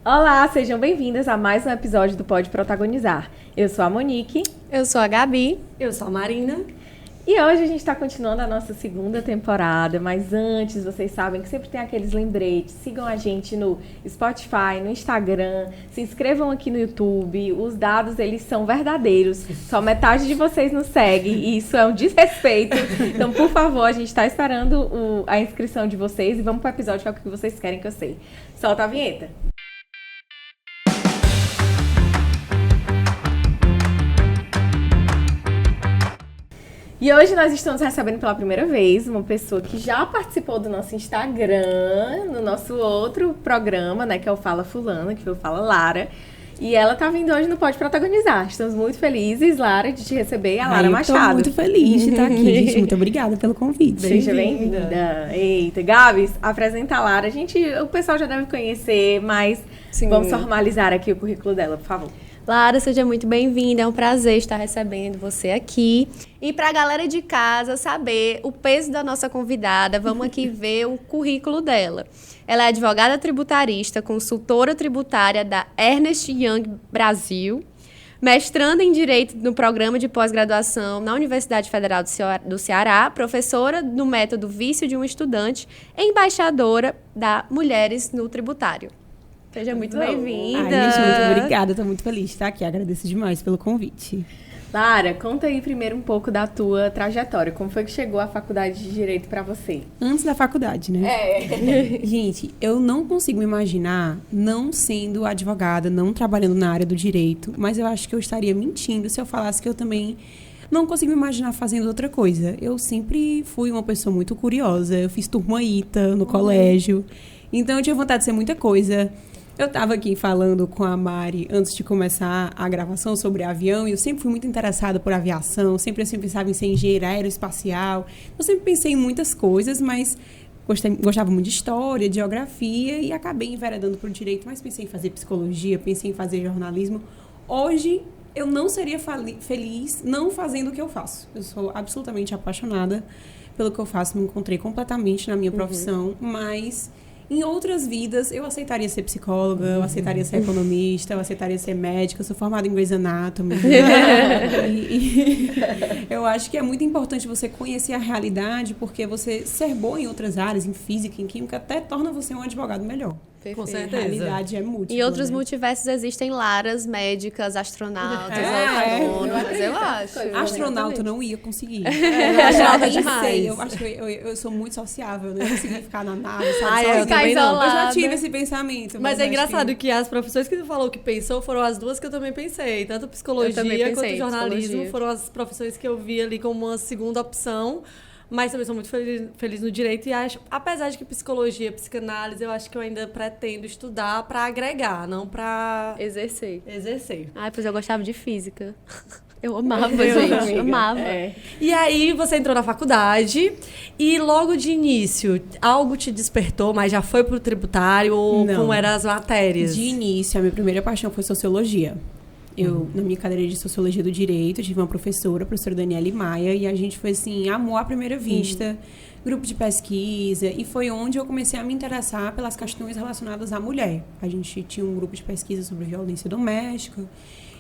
Olá, sejam bem-vindas a mais um episódio do Pode Protagonizar. Eu sou a Monique. Eu sou a Gabi. Eu sou a Marina. E hoje a gente está continuando a nossa segunda temporada, mas antes, vocês sabem que sempre tem aqueles lembretes. Sigam a gente no Spotify, no Instagram, se inscrevam aqui no YouTube. Os dados, eles são verdadeiros. Só metade de vocês nos segue e isso é um desrespeito. Então, por favor, a gente está esperando a inscrição de vocês e vamos para o episódio que é o que vocês querem que eu sei. Solta a vinheta. E hoje nós estamos recebendo pela primeira vez uma pessoa que já participou do nosso Instagram, no nosso outro programa, né, que é o Fala Fulana, que foi o Fala Lara. E ela tá vindo hoje no Pode Protagonizar. Estamos muito felizes, Lara, de te receber, a Lara Machado. Eu tô muito feliz de estar aqui, gente. Muito obrigada pelo convite. Seja bem-vinda. Eita, Gabs, apresenta a Lara. O pessoal já deve conhecer, mas vamos formalizar aqui o currículo dela, por favor. Lara, seja muito bem-vinda, é um prazer estar recebendo você aqui. E para a galera de casa saber o peso da nossa convidada, vamos aqui ver o currículo dela. Ela é advogada tributarista, consultora tributária da Ernst Young Brasil, mestranda em Direito no programa de pós-graduação na Universidade Federal do Ceará, professora do método Vício de um Estudante, embaixadora da Mulheres no Tributário. Seja muito bem-vinda. Ai, gente, muito obrigada. Estou muito feliz de estar aqui. Agradeço demais pelo convite. Lara, conta aí primeiro um pouco da tua trajetória. Como foi que chegou a faculdade de Direito para você? Antes da faculdade, né? Gente, eu não consigo me imaginar não sendo advogada, não trabalhando na área do direito, mas eu acho que eu estaria mentindo se eu falasse que eu também não consigo me imaginar fazendo outra coisa. Eu sempre fui uma pessoa muito curiosa. Eu fiz turma ITA no colégio, então eu tinha vontade de ser muita coisa. Eu estava aqui falando com a Mari antes de começar a gravação sobre avião e eu sempre fui muito interessada por aviação, sempre pensava em ser engenheira aeroespacial. Eu sempre pensei em muitas coisas, mas gostava muito de história, de geografia e acabei enveredando para o direito, mas pensei em fazer psicologia, pensei em fazer jornalismo. Hoje eu não seria feliz não fazendo o que eu faço. Eu sou absolutamente apaixonada pelo que eu faço, me encontrei completamente na minha profissão, mas em outras vidas, eu aceitaria ser psicóloga, eu aceitaria ser economista, eu aceitaria ser médica, eu sou formada em Grey's Anatomy. Eu acho que é muito importante você conhecer a realidade, porque você ser bom em outras áreas, em física, em química, até torna você um advogado melhor. Perfeito. Com certeza. A realidade é múltipla. Em outros multiversos existem Laras, médicas, astronautas, autônomas, eu acho. Astronauta não ia conseguir. Astronauta demais. Eu acho que eu sou muito sociável, eu não ia conseguir ficar na nave, sabe? Eu também não. Eu já tive esse pensamento. Mas é engraçado que as profissões que tu falou que pensou foram as duas que eu também pensei. Tanto psicologia quanto jornalismo foram as profissões que eu vi ali como uma segunda opção. Mas também sou muito feliz no direito e acho, apesar de que psicologia, psicanálise, eu acho que eu ainda pretendo estudar para agregar, não para exercer. Pois eu gostava de física. Eu amava, gente. Amava. E aí você entrou na faculdade e logo de início algo te despertou, mas já foi pro tributário ou como eram as matérias? De início, a minha primeira paixão foi sociologia. Eu, na minha cadeira de Sociologia do Direito, tive uma professora, a professora Daniele Maia, e a gente foi, assim, amor à primeira vista, grupo de pesquisa, e foi onde eu comecei a me interessar pelas questões relacionadas à mulher. A gente tinha um grupo de pesquisa sobre violência doméstica,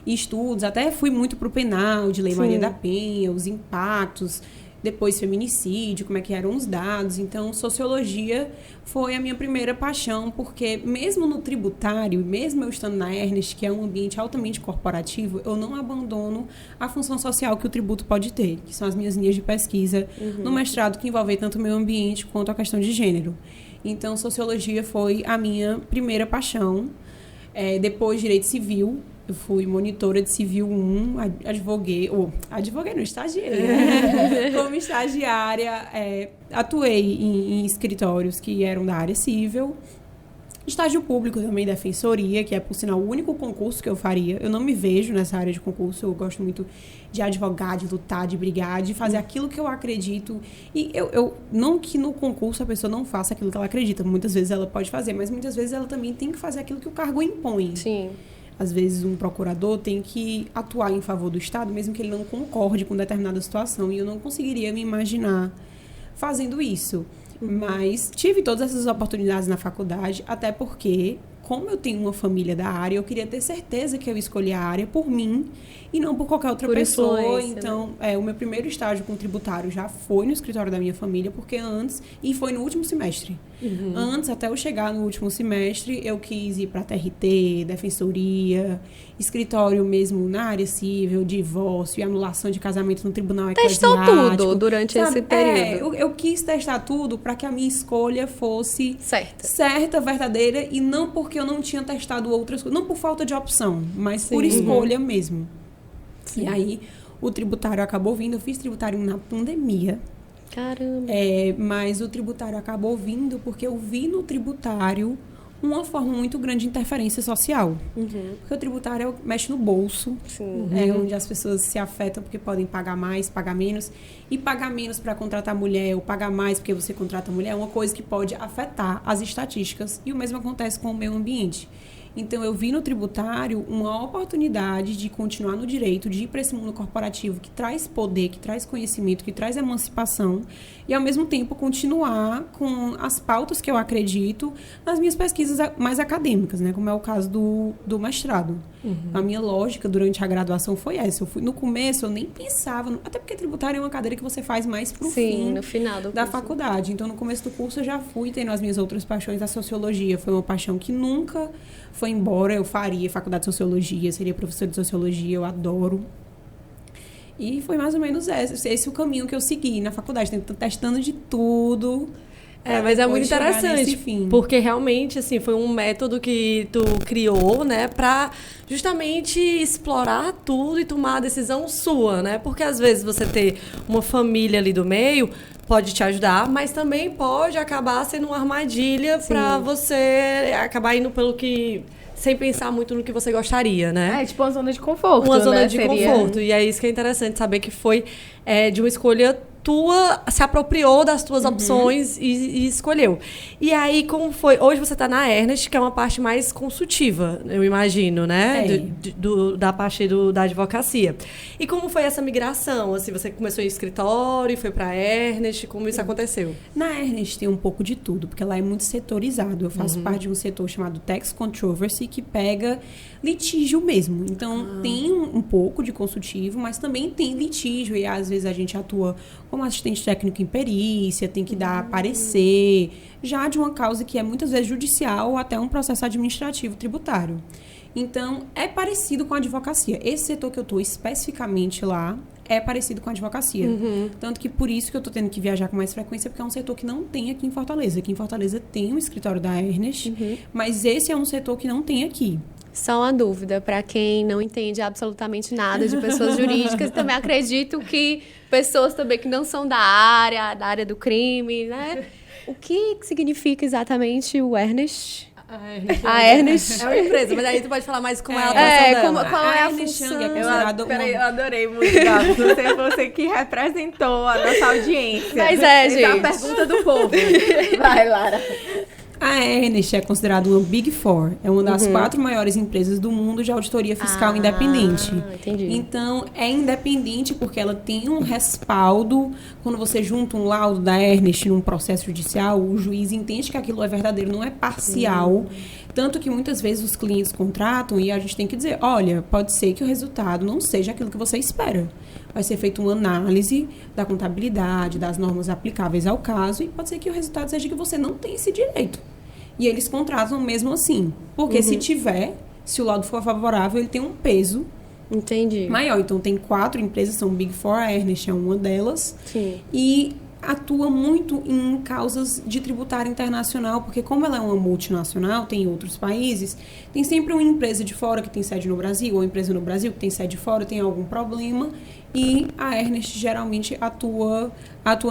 e estudos, até fui muito pro penal, de Lei Maria da Penha, os impactos, depois feminicídio, como é que eram os dados. Então, sociologia foi a minha primeira paixão, porque mesmo no tributário, mesmo eu estando na Ernst, que é um ambiente altamente corporativo, eu não abandono a função social que o tributo pode ter, que são as minhas linhas de pesquisa no mestrado, que envolve tanto o meio ambiente quanto a questão de gênero. Então, sociologia foi a minha primeira paixão. Depois, direito civil. Eu fui monitora de Civil 1, advoguei não, estagiei. Como estagiária, atuei em escritórios que eram da área civil. Estágio público também, defensoria, que é, por sinal, o único concurso que eu faria. Eu não me vejo nessa área de concurso, eu gosto muito de advogar, de lutar, de brigar, de fazer aquilo que eu acredito. E eu não que no concurso a pessoa não faça aquilo que ela acredita, muitas vezes ela pode fazer, mas muitas vezes ela também tem que fazer aquilo que o cargo impõe. Sim. Às vezes, um procurador tem que atuar em favor do Estado, mesmo que ele não concorde com determinada situação. E eu não conseguiria me imaginar fazendo isso. Mas tive todas essas oportunidades na faculdade, até porque como eu tenho uma família da área, eu queria ter certeza que eu escolhi a área por mim e não por qualquer outra pessoa. Então, o meu primeiro estágio com tributário já foi no escritório da minha família, porque e foi no último semestre. Antes, até eu chegar no último semestre, eu quis ir para TRT, defensoria, escritório mesmo na área civil, divórcio e anulação de casamento no tribunal eclesiástico. Testou tudo durante esse período. Eu quis testar tudo para que a minha escolha fosse certa, verdadeira, e não porque eu não tinha testado outras coisas, não por falta de opção, mas por escolha mesmo. Sim. E aí, o tributário acabou vindo. Eu fiz tributário na pandemia. Caramba! Mas o tributário acabou vindo porque eu vi no tributário uma forma muito grande de interferência social. Porque o tributário mexe no bolso, onde as pessoas se afetam porque podem pagar mais, pagar menos. E pagar menos para contratar mulher, ou pagar mais porque você contrata mulher, é uma coisa que pode afetar as estatísticas. E o mesmo acontece com o meio ambiente. Então, eu vi no tributário uma oportunidade de continuar no direito, de ir para esse mundo corporativo que traz poder, que traz conhecimento, que traz emancipação, e, ao mesmo tempo, continuar com as pautas que eu acredito nas minhas pesquisas mais acadêmicas, né? Como é o caso do mestrado. A minha lógica durante a graduação foi essa. No começo, eu nem pensava, até porque tributário é uma cadeira que você faz mais pro fim no final da faculdade. Então, no começo do curso, eu já fui tendo as minhas outras paixões. A sociologia foi uma paixão que nunca foi embora. Eu faria faculdade de sociologia, seria professora de sociologia, eu adoro. E foi mais ou menos esse o caminho que eu segui na faculdade, testando de tudo. Mas é muito interessante, porque realmente, assim, foi um método que tu criou, né, pra justamente explorar tudo e tomar a decisão sua, né? Porque às vezes você ter uma família ali do meio pode te ajudar, mas também pode acabar sendo uma armadilha para você acabar indo pelo que... sem pensar muito no que você gostaria, né? Tipo uma zona de conforto, uma zona de conforto. E é isso que é interessante, saber que foi de uma escolha tua, se apropriou das tuas opções e escolheu. E aí, como foi? Hoje você está na Ernest, que é uma parte mais consultiva, eu imagino, né? Da parte da advocacia. E como foi essa migração? Assim, você começou em escritório, foi para a Ernest, como isso aconteceu? Na Ernest tem um pouco de tudo, porque lá é muito setorizado. Eu faço parte de um setor chamado Tax Controversy, que pega litígio mesmo. Então, tem um pouco de consultivo, mas também tem litígio. E às vezes a gente atua como assistente técnico em perícia, tem que dar parecer, já de uma causa que é muitas vezes judicial ou até um processo administrativo tributário. Então, é parecido com a advocacia. Esse setor que eu estou especificamente lá é parecido com a advocacia. Tanto que por isso que eu estou tendo que viajar com mais frequência, porque é um setor que não tem aqui em Fortaleza. Aqui em Fortaleza tem um escritório da Ernest, mas esse é um setor que não tem aqui. Só uma dúvida, para quem não entende absolutamente nada de pessoas jurídicas, também acredito que pessoas também que não são da área do crime, né? O que significa exatamente o Ernest? A Ernest. É uma empresa, mas aí tu pode falar mais como é a atuação dela. Qual é a função? Eu adorei muito, Gabi. Você que representou a nossa audiência. Mas gente. É a pergunta do povo. Vai, Lara. A Ernest é considerada uma Big Four. É uma das 4 maiores empresas do mundo de auditoria fiscal independente. Entendi. Então, é independente porque ela tem um respaldo. Quando você junta um laudo da Ernest num processo judicial, o juiz entende que aquilo é verdadeiro, não é parcial. Tanto que muitas vezes os clientes contratam e a gente tem que dizer, olha, pode ser que o resultado não seja aquilo que você espera. Vai ser feita uma análise da contabilidade, das normas aplicáveis ao caso, e pode ser que o resultado seja que você não tem esse direito. E eles contratam mesmo assim. Porque se o laudo for favorável, ele tem um peso maior. Então, tem 4 empresas, são Big Four, a Ernest é uma delas. Sim. E atua muito em causas de tributário internacional, porque como ela é uma multinacional, tem outros países, tem sempre uma empresa de fora que tem sede no Brasil, ou uma empresa no Brasil que tem sede fora, tem algum problema, e a Ernest geralmente atua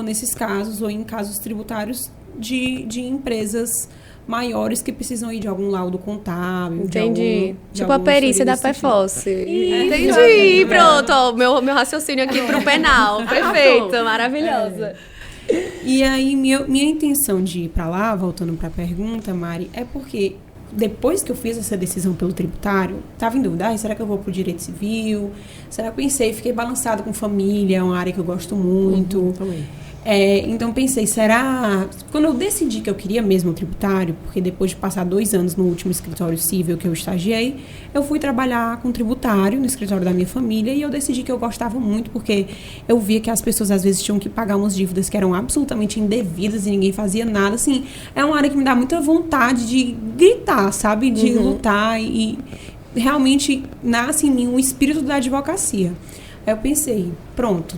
nesses casos, ou em casos tributários de empresas maiores que precisam ir de algum laudo contábil. Entendi. Tipo a perícia da PFOS. Entendi. Pronto, meu raciocínio aqui pro penal. Perfeito, maravilhosa. E aí, minha intenção de ir para lá, voltando para a pergunta, Mari, é porque depois que eu fiz essa decisão pelo tributário, estava em dúvida, será que eu vou pro direito civil? Será que eu pensei, fiquei balançada com família, é uma área que eu gosto muito. Então pensei, será... Quando eu decidi que eu queria mesmo o tributário, porque depois de passar 2 anos no último escritório civil que eu estagiei, eu fui trabalhar com tributário no escritório da minha família e eu decidi que eu gostava muito, porque eu via que as pessoas às vezes tinham que pagar umas dívidas que eram absolutamente indevidas e ninguém fazia nada. Assim, é uma área que me dá muita vontade de gritar, sabe? De lutar e realmente nasce em mim o espírito da advocacia. Aí eu pensei, pronto...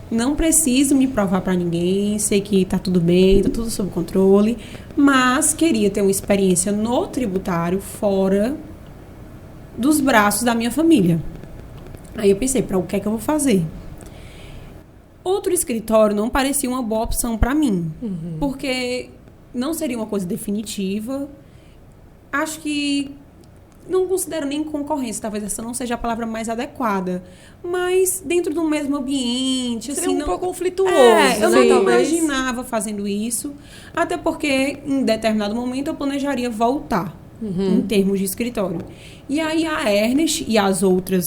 Não preciso me provar para ninguém, sei que tá tudo bem, tá tudo sob controle, mas queria ter uma experiência no tributário fora dos braços da minha família. Aí eu pensei, para o que é que eu vou fazer? Outro escritório não parecia uma boa opção para mim, porque não seria uma coisa definitiva. Acho que não considero nem concorrência, talvez essa não seja a palavra mais adequada, mas dentro do mesmo ambiente, seria assim, um pouco conflituoso. Eu não imaginava fazendo isso, até porque em determinado momento eu planejaria voltar em termos de escritório. E aí a Ernest e as outras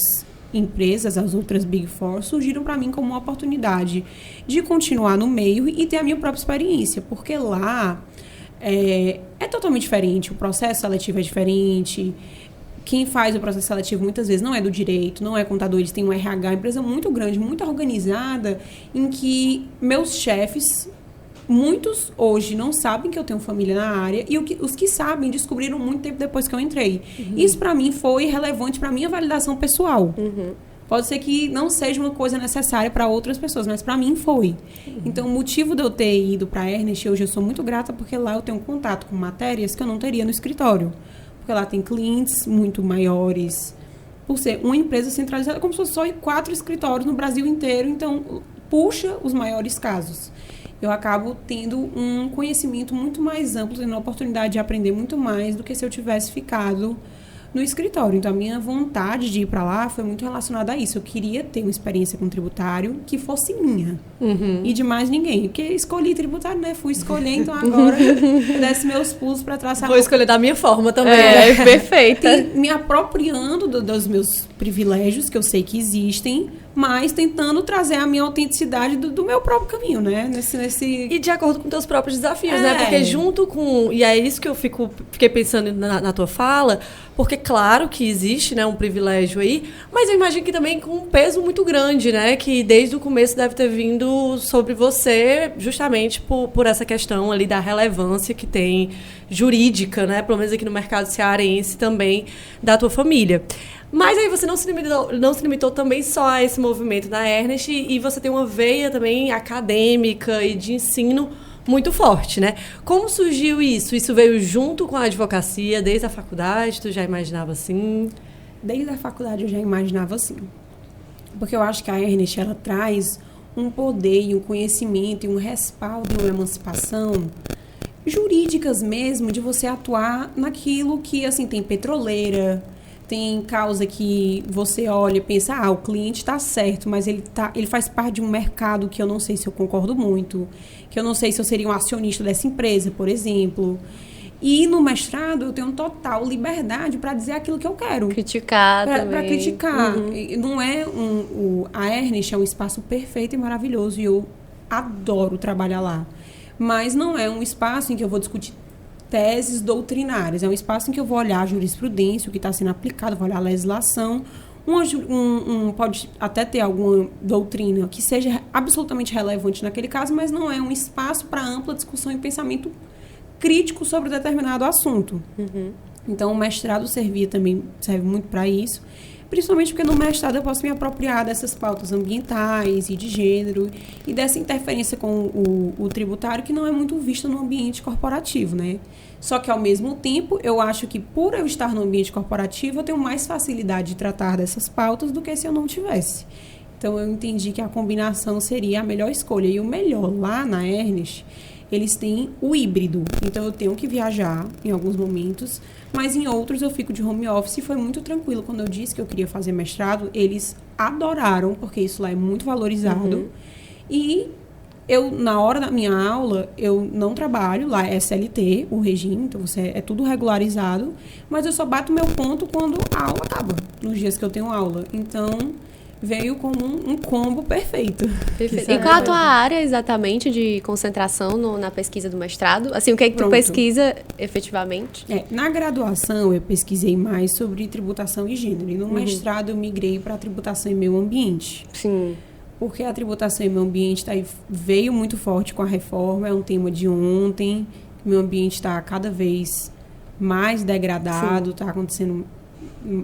empresas, as outras Big Four, surgiram para mim como uma oportunidade de continuar no meio e ter a minha própria experiência, porque lá é totalmente diferente, o processo seletivo é diferente. Quem faz o processo seletivo muitas vezes não é do direito, não é contador, eles têm um RH, uma empresa muito grande, muito organizada, em que meus chefes, muitos hoje não sabem que eu tenho família na área, e os que sabem descobriram muito tempo depois que eu entrei. Isso para mim foi relevante para minha validação pessoal. Pode ser que não seja uma coisa necessária para outras pessoas, mas para mim foi. Então, o motivo de eu ter ido para a Ernest, hoje eu sou muito grata, porque lá eu tenho contato com matérias que eu não teria no escritório. Porque lá tem clientes muito maiores, por ser uma empresa centralizada, como se fosse só 4 escritórios no Brasil inteiro, então puxa os maiores casos. Eu acabo tendo um conhecimento muito mais amplo, tendo a oportunidade de aprender muito mais do que se eu tivesse ficado no escritório. Então, a minha vontade de ir para lá foi muito relacionada a isso. Eu queria ter uma experiência com tributário que fosse minha. E de mais ninguém. Porque escolhi tributário, né? Fui escolher, então agora eu desse meus pulos para traçar... Vou escolher da minha forma também. Perfeita. Me apropriando dos meus privilégios, que eu sei que existem, mas tentando trazer a minha autenticidade do meu próprio caminho, né? E de acordo com teus próprios desafios, né? Porque junto com... E é isso que eu fiquei pensando na tua fala, porque claro que existe, né, um privilégio aí, mas eu imagino que também com um peso muito grande, né? Que desde o começo deve ter vindo sobre você, justamente por essa questão ali da relevância que tem jurídica, né? Pelo menos aqui no mercado cearense também, da tua família. Mas aí você não se limitou também só a esse movimento da Ernest e você tem uma veia também acadêmica e de ensino muito forte, né? Como surgiu isso? Isso veio junto com a advocacia, desde a faculdade? Tu já imaginava assim? Desde a faculdade eu já imaginava assim. Porque eu acho que a Ernest, ela traz um poder e um conhecimento e um respaldo e uma emancipação jurídicas mesmo, de você atuar naquilo que, assim, tem petroleira, tem causa que você olha e pensa, o cliente está certo, mas ele faz parte de um mercado que eu não sei se eu concordo muito, que eu não sei se eu seria um acionista dessa empresa, por exemplo. E no mestrado eu tenho total liberdade para dizer aquilo que eu quero. Criticar também. Para criticar. Não é a Ernest é um espaço perfeito e maravilhoso e eu adoro trabalhar lá. Mas não é um espaço em que eu vou discutir teses doutrinárias. É um espaço em que eu vou olhar a jurisprudência, o que está sendo aplicado, vou olhar a legislação. Pode até ter alguma doutrina que seja absolutamente relevante naquele caso, mas não é um espaço para ampla discussão e pensamento crítico sobre determinado assunto. Então, o mestrado serve muito para isso, principalmente porque no mestrado eu posso me apropriar dessas pautas ambientais e de gênero e dessa interferência com o tributário que não é muito vista no ambiente corporativo, né? Só que, ao mesmo tempo, eu acho que por eu estar no ambiente corporativo, eu tenho mais facilidade de tratar dessas pautas do que se eu não tivesse. Então, eu entendi que a combinação seria a melhor escolha. E o melhor, lá na Ernest, eles têm o híbrido. Então, eu tenho que viajar em alguns momentos, mas em outros eu fico de home office e foi muito tranquilo. Quando eu disse que eu queria fazer mestrado, eles adoraram, porque isso lá é muito valorizado. E eu, na hora da minha aula, eu não trabalho, lá é SLT, o regime, então é tudo regularizado, mas eu só bato meu ponto quando a aula acaba, nos dias que eu tenho aula. Então, veio como um combo perfeito. Perfeito. E qual a tua área exatamente de concentração na pesquisa do mestrado? Assim, o que é que tu pesquisa efetivamente? Na graduação, eu pesquisei mais sobre tributação e gênero. E no mestrado, eu migrei para tributação e meio ambiente. Sim. Porque a tributação e meio ambiente veio muito forte com a reforma, é um tema de ontem. O meio ambiente está cada vez mais degradado, está acontecendo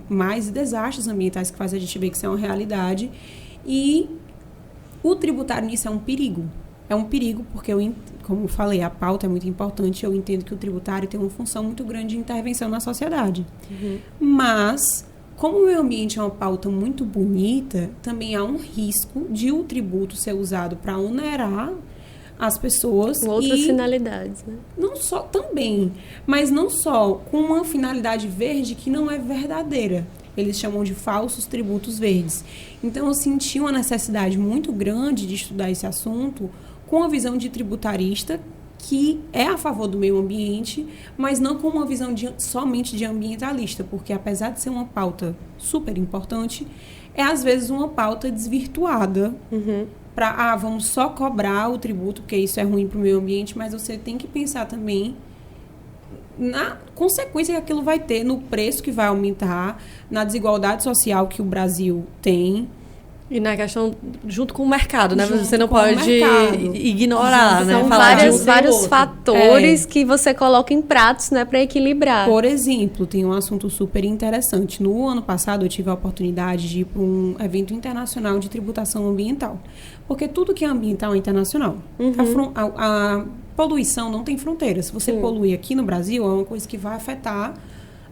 mais desastres ambientais que fazem a gente ver que isso é uma realidade. E o tributário nisso é um perigo. É um perigo porque, como eu falei, a pauta é muito importante. Eu entendo que o tributário tem uma função muito grande de intervenção na sociedade. Mas, como o meio ambiente é uma pauta muito bonita, também há um risco de o tributo ser usado para onerar as pessoas. Com outras finalidades, né? Não só também, mas não só com uma finalidade verde que não é verdadeira. Eles chamam de falsos tributos verdes. Então, eu senti uma necessidade muito grande de estudar esse assunto com a visão de tributarista, que é a favor do meio ambiente, mas não com uma visão somente de ambientalista, porque apesar de ser uma pauta super importante, é às vezes uma pauta desvirtuada. Para, vamos só cobrar o tributo, porque isso é ruim para o meio ambiente, mas você tem que pensar também na consequência que aquilo vai ter, no preço que vai aumentar, na desigualdade social que o Brasil tem. E na questão, junto com o mercado, né? Você não pode ignorar, né? São vários fatores que você coloca em pratos, né? Para equilibrar. Por exemplo, tem um assunto super interessante. No ano passado, eu tive a oportunidade de ir para um evento internacional de tributação ambiental. Porque tudo que é ambiental é internacional. A poluição não tem fronteira. Se você poluir aqui no Brasil, é uma coisa que vai afetar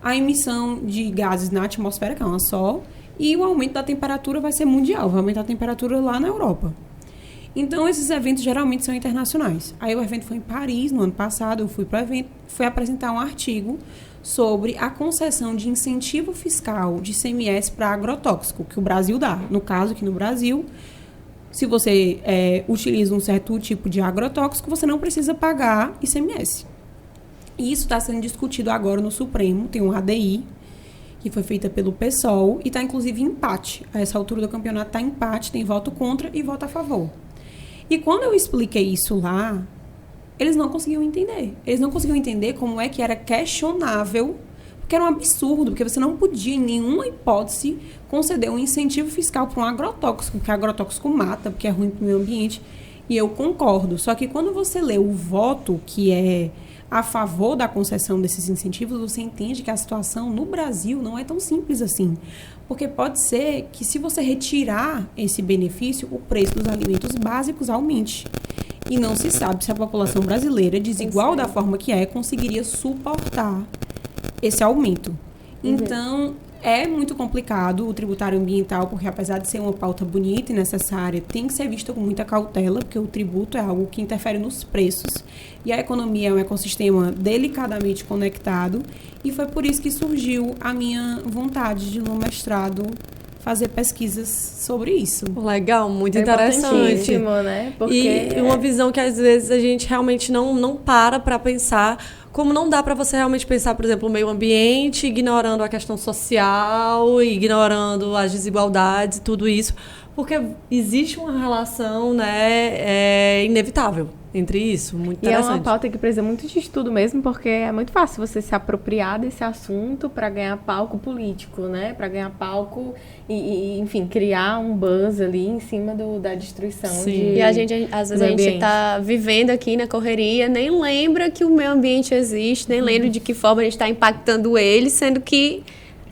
a emissão de gases na atmosfera, que é uma só. E o aumento da temperatura vai ser mundial, vai aumentar a temperatura lá na Europa. Então, esses eventos geralmente são internacionais. Aí o evento foi em Paris, no ano passado, eu fui para o evento, fui apresentar um artigo sobre a concessão de incentivo fiscal de ICMS para agrotóxico, que o Brasil dá. No caso, aqui no Brasil, se você utiliza um certo tipo de agrotóxico, você não precisa pagar ICMS. E isso está sendo discutido agora no Supremo, tem um ADI, que foi feita pelo PSOL, e está, inclusive, em empate. A essa altura do campeonato está em empate, tem voto contra e voto a favor. E quando eu expliquei isso lá, eles não conseguiam entender. Eles não conseguiam entender como é que era questionável, porque era um absurdo, porque você não podia, em nenhuma hipótese, conceder um incentivo fiscal para um agrotóxico, porque agrotóxico mata, porque é ruim para o meio ambiente. E eu concordo. Só que quando você lê o voto, que é a favor da concessão desses incentivos, você entende que a situação no Brasil não é tão simples assim. Porque pode ser que, se você retirar esse benefício, o preço dos alimentos básicos aumente. E não se sabe se a população brasileira, desigual da forma que é, conseguiria suportar esse aumento. Então, é muito complicado o tributário ambiental, porque apesar de ser uma pauta bonita e necessária, tem que ser vista com muita cautela, porque o tributo é algo que interfere nos preços. E a economia é um ecossistema delicadamente conectado. E foi por isso que surgiu a minha vontade de, no mestrado, fazer pesquisas sobre isso. Legal, muito interessante. Né? Porque e uma visão que às vezes a gente realmente não para pensar, como não dá para você realmente pensar, por exemplo, o meio ambiente, ignorando a questão social, ignorando as desigualdades e tudo isso, porque existe uma relação, né, inevitável entre isso, muito interessante. E é uma pauta que precisa muito de estudo mesmo, porque é muito fácil você se apropriar desse assunto para ganhar palco político, né? Para ganhar palco e, enfim, criar um buzz ali em cima da destruição. E a gente, às vezes, a gente está vivendo aqui na correria, nem lembra que o meio ambiente existe, nem lembra de que forma a gente está impactando ele, sendo que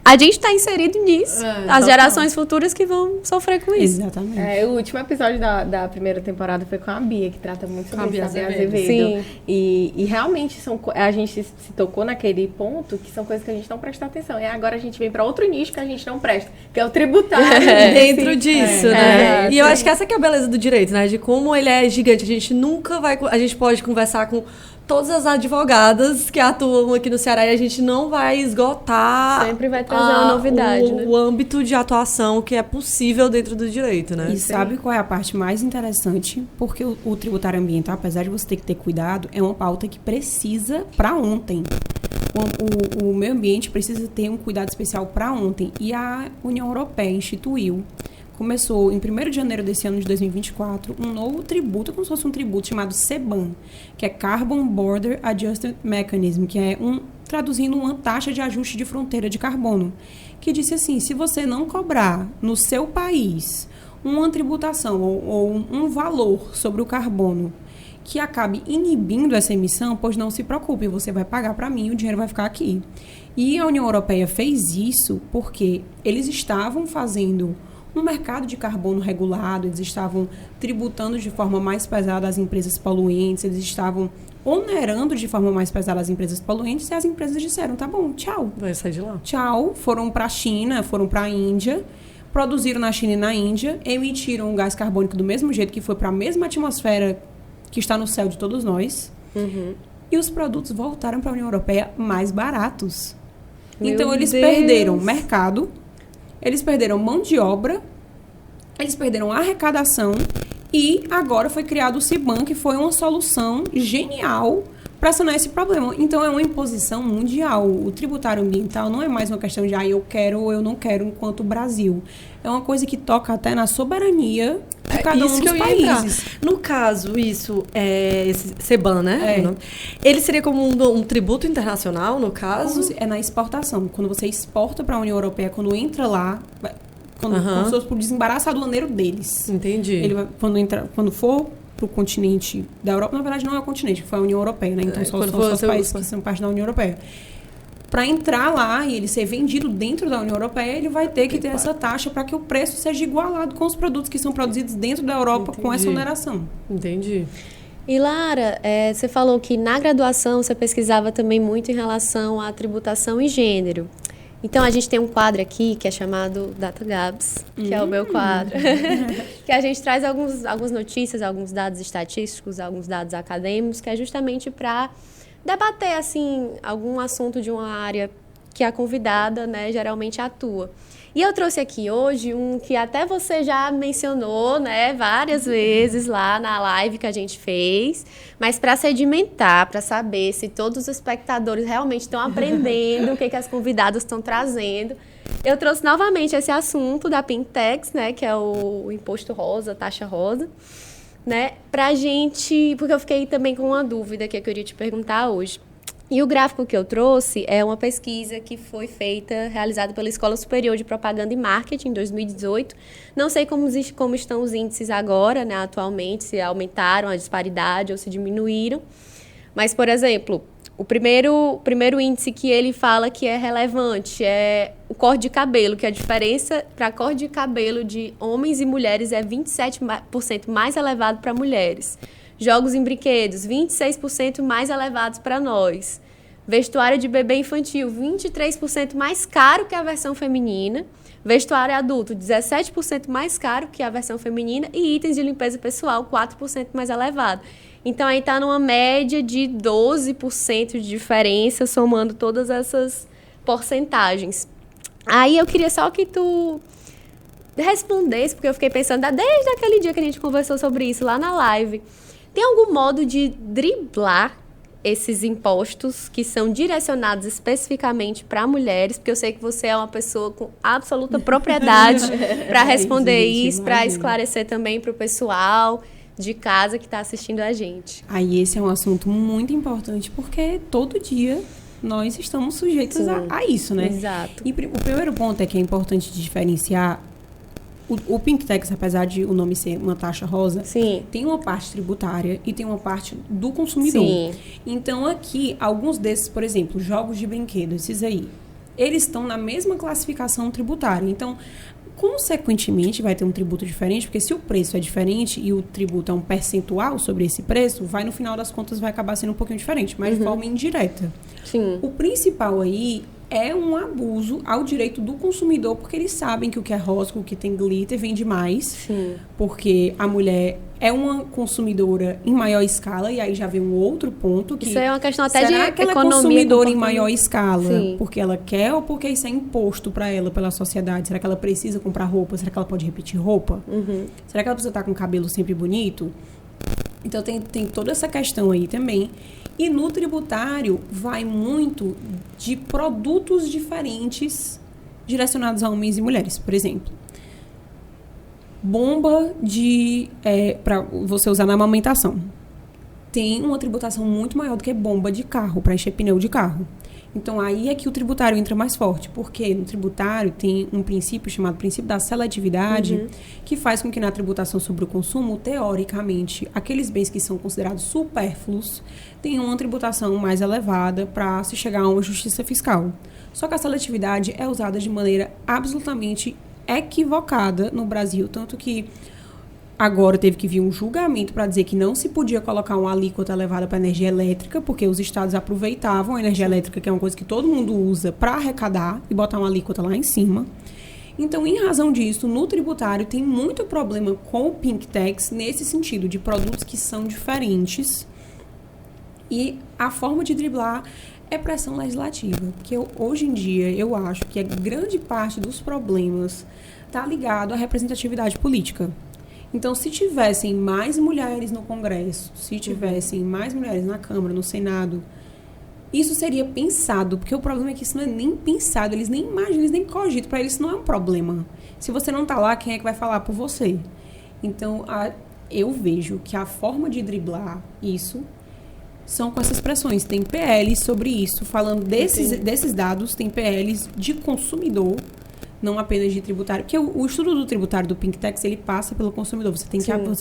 a gente está inserido nisso. As gerações futuras que vão sofrer com isso. Exatamente. O último episódio da primeira temporada foi com a Bia, que trata muito sobre isso, a Bia Azevedo. Sim. E realmente a gente se tocou naquele ponto que são coisas que a gente não presta atenção. E agora a gente vem para outro nicho que a gente não presta, que é o tributário. Dentro disso, né? E eu acho que essa que é a beleza do direito, né? De como ele é gigante. A gente pode conversar com todas as advogadas que atuam aqui no Ceará, e a gente não vai esgotar... Sempre vai trazer uma novidade, né? O âmbito de atuação que é possível dentro do direito, né? E sabe qual é a parte mais interessante? Porque o tributário ambiental, apesar de você ter que ter cuidado, é uma pauta que precisa para ontem. O meio ambiente precisa ter um cuidado especial para ontem. E a União Europeia instituiu começou em 1º de janeiro desse ano de 2024 um novo tributo, como se fosse um tributo chamado CBAM, que é Carbon Border Adjustment Mechanism, que é traduzindo uma taxa de ajuste de fronteira de carbono, que disse assim, se você não cobrar no seu país uma tributação ou um valor sobre o carbono que acabe inibindo essa emissão, pois não se preocupe, você vai pagar para mim, o dinheiro vai ficar aqui. E a União Europeia fez isso porque eles estavam fazendo um mercado de carbono regulado, eles estavam tributando de forma mais pesada as empresas poluentes, eles estavam onerando de forma mais pesada as empresas poluentes, e as empresas disseram, tá bom, tchau. Vai sair de lá. Tchau, foram para a China, foram para a Índia, produziram na China e na Índia, emitiram o gás carbônico do mesmo jeito que foi para a mesma atmosfera que está no céu de todos nós, e os produtos voltaram para a União Europeia mais baratos. Então, eles perderam mercado, eles perderam mão de obra, eles perderam arrecadação, e agora foi criado o CBAM, que foi uma solução genial para sanar esse problema. Então, é uma imposição mundial. O tributário ambiental não é mais uma questão de eu quero ou eu não quero enquanto Brasil. É uma coisa que toca até na soberania de cada um dos países. No caso, esse CBAM, né? Ele seria como um tributo internacional, no caso? É na exportação. Quando você exporta para a União Europeia, quando entra lá... Quando por desembaraço aduaneiro deles. Entendi. Ele vai, quando for pro continente da Europa, na verdade não é o continente, foi a União Europeia, né? Então são os países que são parte da União Europeia. Para entrar lá e ele ser vendido dentro da União Europeia, ele vai ter que ter essa taxa para que o preço seja igualado com os produtos que são produzidos dentro da Europa. Entendi. Com essa oneração. Entendi. E Lara, você falou que na graduação você pesquisava também muito em relação à tributação e gênero. Então, a gente tem um quadro aqui que é chamado Data Gabs, que é o meu quadro, que a gente traz algumas notícias, alguns dados estatísticos, alguns dados acadêmicos, que é justamente para debater, assim, algum assunto de uma área que a convidada, né, geralmente atua. E eu trouxe aqui hoje um que até você já mencionou, né, várias vezes lá na live que a gente fez, mas para sedimentar, para saber se todos os espectadores realmente estão aprendendo o que as convidadas estão trazendo, eu trouxe novamente esse assunto da Pink Tax, né, que é o imposto rosa, taxa rosa, né, pra gente, porque eu fiquei também com uma dúvida que eu queria te perguntar hoje. E o gráfico que eu trouxe é uma pesquisa que foi realizada pela Escola Superior de Propaganda e Marketing em 2018. Não sei como estão os índices agora, né, atualmente, se aumentaram a disparidade ou se diminuíram. Mas, por exemplo, o primeiro índice que ele fala que é relevante é o corte de cabelo, que a diferença para corte de cabelo de homens e mulheres é 27% mais elevado para mulheres. Jogos em brinquedos, 26% mais elevados para nós. Vestuário de bebê infantil, 23% mais caro que a versão feminina. Vestuário adulto, 17% mais caro que a versão feminina. E itens de limpeza pessoal, 4% mais elevado. Então, aí está numa média de 12% de diferença, somando todas essas porcentagens. Aí eu queria só que tu respondesse, porque eu fiquei pensando desde aquele dia que a gente conversou sobre isso lá na live. Tem algum modo de driblar esses impostos que são direcionados especificamente para mulheres? Porque eu sei que você é uma pessoa com absoluta propriedade para responder isso, para esclarecer também para o pessoal de casa que está assistindo a gente. Aí esse é um assunto muito importante, porque todo dia nós estamos sujeitos a isso, né? Exato. E o primeiro ponto é que é importante diferenciar o Pink Tax, apesar de o nome ser uma taxa rosa, Sim. tem uma parte tributária e tem uma parte do consumidor. Sim. Então, aqui, alguns desses, por exemplo, jogos de brinquedo, esses aí, eles estão na mesma classificação tributária. Então, consequentemente, vai ter um tributo diferente, porque se o preço é diferente e o tributo é um percentual sobre esse preço, no final das contas, vai acabar sendo um pouquinho diferente, mas de forma indireta. Sim. O principal aí é um abuso ao direito do consumidor, porque eles sabem que o que é rosa, o que tem glitter, vende mais. Sim. Porque a mulher é uma consumidora em maior escala, e aí já vem um outro ponto que... Isso é uma questão até de será que ela é consumidora em maior escala? Sim. Porque ela quer ou porque isso é imposto para ela pela sociedade? Será que ela precisa comprar roupa? Será que ela pode repetir roupa? Será que ela precisa estar com o cabelo sempre bonito? Então, tem toda essa questão aí também. E no tributário, vai muito de produtos diferentes direcionados a homens e mulheres. Por exemplo, bomba para você usar na amamentação. Tem uma tributação muito maior do que bomba de carro, para encher pneu de carro. Então, aí é que o tributário entra mais forte, porque no tributário tem um princípio chamado princípio da seletividade, que faz com que na tributação sobre o consumo, teoricamente, aqueles bens que são considerados supérfluos tenham uma tributação mais elevada para se chegar a uma justiça fiscal. Só que a seletividade é usada de maneira absolutamente equivocada no Brasil, tanto que agora teve que vir um julgamento para dizer que não se podia colocar uma alíquota elevada para energia elétrica, porque os estados aproveitavam a energia elétrica, que é uma coisa que todo mundo usa, para arrecadar e botar uma alíquota lá em cima. Então, em razão disso, no tributário tem muito problema com o Pink Tax nesse sentido, de produtos que são diferentes. E a forma de driblar é pressão legislativa, porque hoje em dia eu acho que a grande parte dos problemas está ligado à representatividade política. Então, se tivessem mais mulheres no Congresso, se tivessem mais mulheres na Câmara, no Senado, isso seria pensado, porque o problema é que isso não é nem pensado, eles nem imaginam, eles nem cogitam, para eles isso não é um problema. Se você não está lá, quem é que vai falar por você? Então, eu vejo que a forma de driblar isso são com essas pressões. Tem PLs sobre isso, falando desses dados, tem PLs de consumidor, não apenas de tributário, porque o estudo do tributário do Pink Tax, ele passa pelo consumidor. Você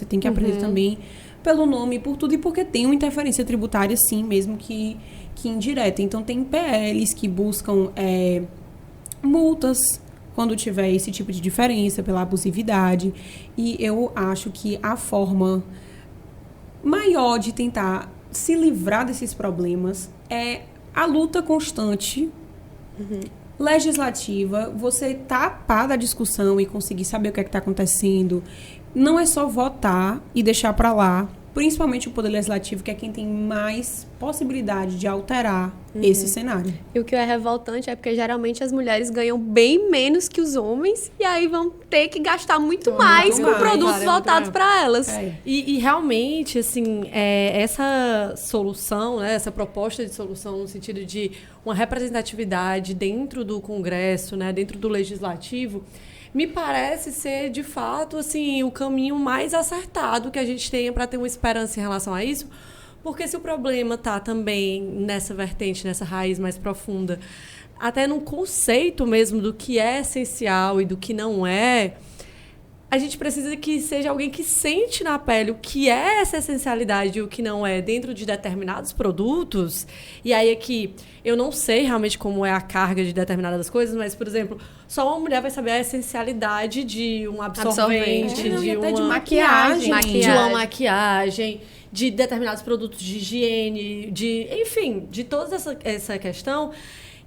tem que aprender também pelo nome, por tudo, e porque tem uma interferência tributária, sim, mesmo que indireta. Então, tem PLs que buscam multas quando tiver esse tipo de diferença, pela abusividade. E eu acho que a forma maior de tentar se livrar desses problemas é a luta constante legislativa, você tapar da discussão e conseguir saber o que é que está acontecendo. Não é só votar e deixar para lá, principalmente o Poder Legislativo, que é quem tem mais possibilidade de alterar esse cenário. E o que é revoltante é porque geralmente as mulheres ganham bem menos que os homens e aí vão ter que gastar muito mais com produtos voltados para elas. E realmente, assim, essa solução, né, essa proposta de solução no sentido de uma representatividade dentro do Congresso, né, dentro do Legislativo, me parece ser, de fato, assim, o caminho mais acertado que a gente tenha para ter uma esperança em relação a isso, porque se o problema está também nessa vertente, nessa raiz mais profunda, até num conceito mesmo do que é essencial e do que não é, a gente precisa que seja alguém que sente na pele o que é essa essencialidade e o que não é dentro de determinados produtos. E aí é que eu não sei realmente como é a carga de determinadas coisas, mas, por exemplo, só uma mulher vai saber a essencialidade de um absorvente, de uma maquiagem, de uma maquiagem, de determinados produtos de higiene, enfim, de toda essa questão,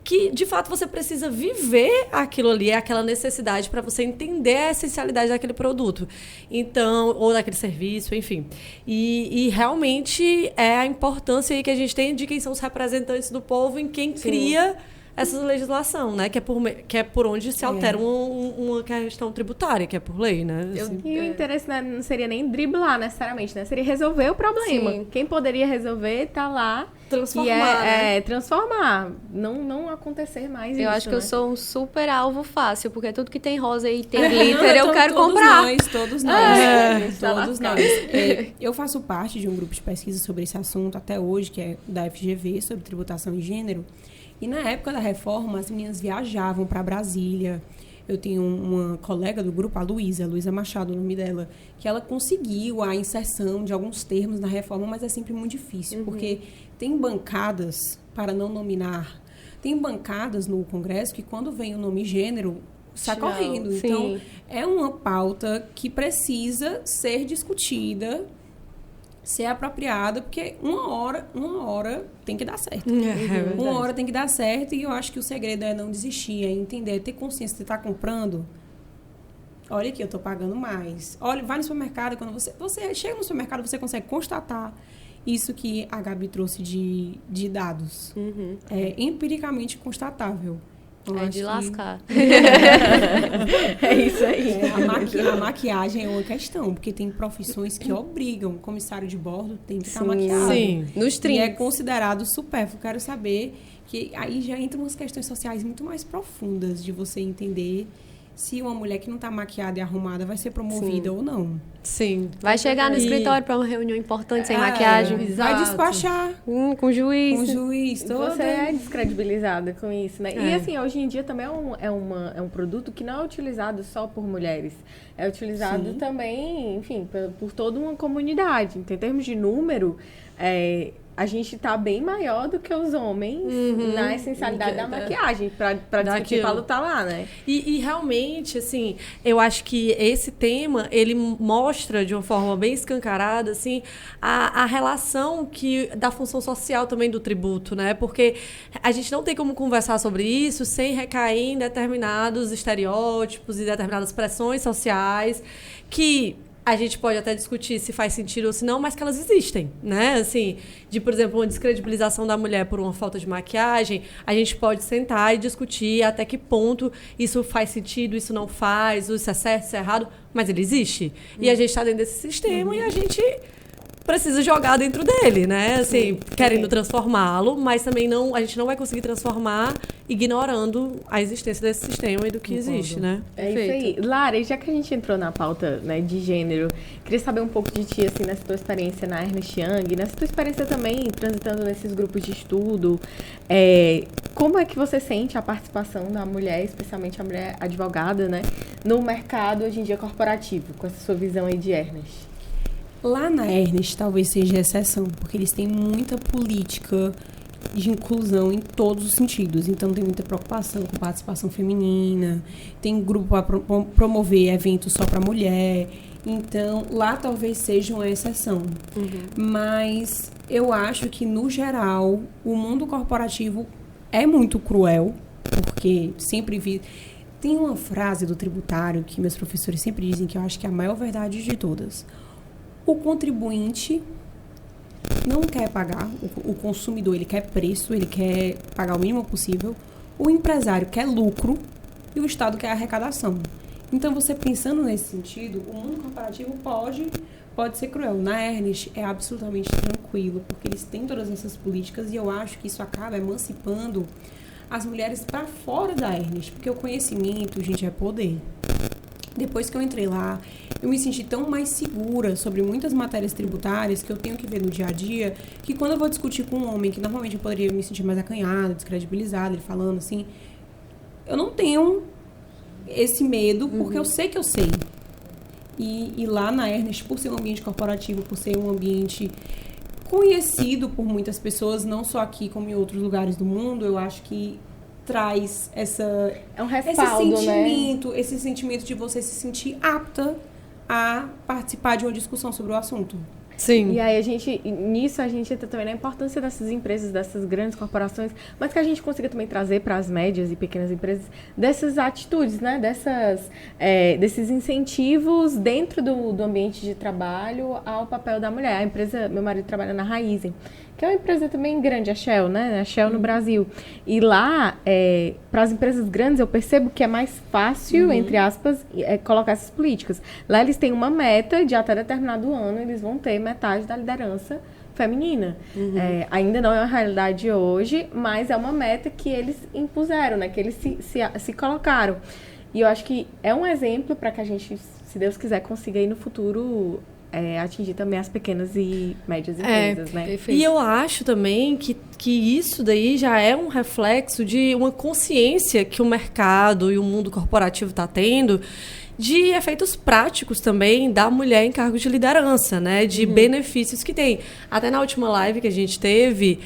que, de fato, você precisa viver aquilo ali, aquela necessidade para você entender a essencialidade daquele produto. Então, ou daquele serviço, enfim. E realmente é a importância aí que a gente tem de quem são os representantes do povo em quem cria essa legislação, né? Que é por onde se altera uma questão tributária, que é por lei, né? Assim. E o interesse não seria nem driblar necessariamente, né? Seria resolver o problema. Sim. Quem poderia resolver tá lá. Transformar, transformar. Não acontecer mais isso. Eu acho que eu sou um super alvo fácil, porque tudo que tem rosa e tem glitter eu quero comprar. Todos nós. Eu faço parte de um grupo de pesquisa sobre esse assunto até hoje, que é da FGV, sobre tributação e gênero. E na época da reforma, as meninas viajavam para Brasília. Eu tenho uma colega do grupo, a Luísa Machado, o nome dela, que ela conseguiu a inserção de alguns termos na reforma, mas é sempre muito difícil, porque tem bancadas para não nominar. Tem bancadas no Congresso que, quando vem o nome gênero, sai correndo. Sim. Então, é uma pauta que precisa ser discutida, ser apropriada, porque uma hora tem que dar certo. Uma hora tem que dar certo, e eu acho que o segredo é não desistir, é entender, é ter consciência de estar comprando. Olha aqui, eu estou pagando mais. Olha, vai no supermercado, quando você chega no supermercado, você consegue constatar isso que a Gabi trouxe de dados. É empiricamente constatável. É de lascar. É isso aí. A maquiagem é uma questão, porque tem profissões que obrigam. O comissário de bordo tem que estar maquiado. Sim, nos trinks. E é considerado supérfluo. Quero saber que aí já entram umas questões sociais muito mais profundas de você entender se uma mulher que não está maquiada e arrumada vai ser promovida ou não. Sim. Vai chegar no escritório para uma reunião importante sem maquiagem. Vai despachar. Com juiz. Com juiz. Você é descredibilizada com isso, né? E assim, hoje em dia também é um produto que não é utilizado só por mulheres. É utilizado também, enfim, por toda uma comunidade. Então, em termos de número, a gente tá bem maior do que os homens na essencialidade da maquiagem, pra discutir, pra lutar lá, né? E realmente, assim, eu acho que esse tema, ele mostra de uma forma bem escancarada, assim, a relação da função social também do tributo, né? Porque a gente não tem como conversar sobre isso sem recair em determinados estereótipos e determinadas pressões sociais que a gente pode até discutir se faz sentido ou se não, mas que elas existem, né? Assim, por exemplo, uma descredibilização da mulher por uma falta de maquiagem, a gente pode sentar e discutir até que ponto isso faz sentido, isso não faz, isso é certo, isso é errado, mas ele existe. E a gente está dentro desse sistema e a gente precisa jogar dentro dele, né? Assim, querendo transformá-lo, mas também a gente não vai conseguir transformar ignorando a existência desse sistema e do que existe, né? É isso aí. Lara, e já que a gente entrou na pauta, né, de gênero, queria saber um pouco de ti, assim, nessa tua experiência na Ernst Young, nessa tua experiência também transitando nesses grupos de estudo, como é que você sente a participação da mulher, especialmente a mulher advogada, né, no mercado hoje em dia corporativo, com essa sua visão aí de Ernst? Lá na Ernst talvez seja exceção, porque eles têm muita política de inclusão em todos os sentidos. Então, tem muita preocupação com participação feminina, tem grupo para promover eventos só para mulher. Então, lá talvez seja uma exceção. Mas eu acho que, no geral, o mundo corporativo é muito cruel, porque sempre vi... Tem uma frase do tributário que meus professores sempre dizem que eu acho que é a maior verdade de todas. O contribuinte não quer pagar, o consumidor ele quer preço, ele quer pagar o mínimo possível, o empresário quer lucro e o Estado quer arrecadação. Então, você pensando nesse sentido, o mundo corporativo pode ser cruel. Na Ernst é absolutamente tranquilo, porque eles têm todas essas políticas e eu acho que isso acaba emancipando as mulheres para fora da Ernst, porque o conhecimento, gente, é poder. Depois que eu entrei lá, eu me senti tão mais segura sobre muitas matérias tributárias que eu tenho que ver no dia a dia, que quando eu vou discutir com um homem, que normalmente eu poderia me sentir mais acanhada, descredibilizada, ele falando assim, eu não tenho esse medo, porque eu sei que eu sei. E lá na Ernst, por ser um ambiente corporativo, por ser um ambiente conhecido por muitas pessoas, não só aqui como em outros lugares do mundo, eu acho que traz esse sentimento, né? Esse sentimento de você se sentir apta a participar de uma discussão sobre o assunto. Sim. E aí nisso a gente entra também na importância dessas empresas, dessas grandes corporações, mas que a gente consiga também trazer para as médias e pequenas empresas dessas atitudes, né? Desses incentivos dentro do ambiente de trabalho ao papel da mulher. A empresa, meu marido trabalha na Raizen, que é uma empresa também grande, a Shell, né? A Shell no Brasil. E lá, para as empresas grandes, eu percebo que é mais fácil, entre aspas, colocar essas políticas. Lá eles têm uma meta de até determinado ano, eles vão ter metade da liderança feminina. Ainda não é uma realidade hoje, mas é uma meta que eles impuseram, né? Que eles se colocaram. E eu acho que é um exemplo para que a gente, se Deus quiser, consiga aí no futuro atingir também as pequenas e médias empresas, né? Perfeito. E eu acho também que isso daí já é um reflexo de uma consciência que o mercado e o mundo corporativo está tendo de efeitos práticos também da mulher em cargos de liderança, né? De benefícios que tem. Até na última live que a gente teve,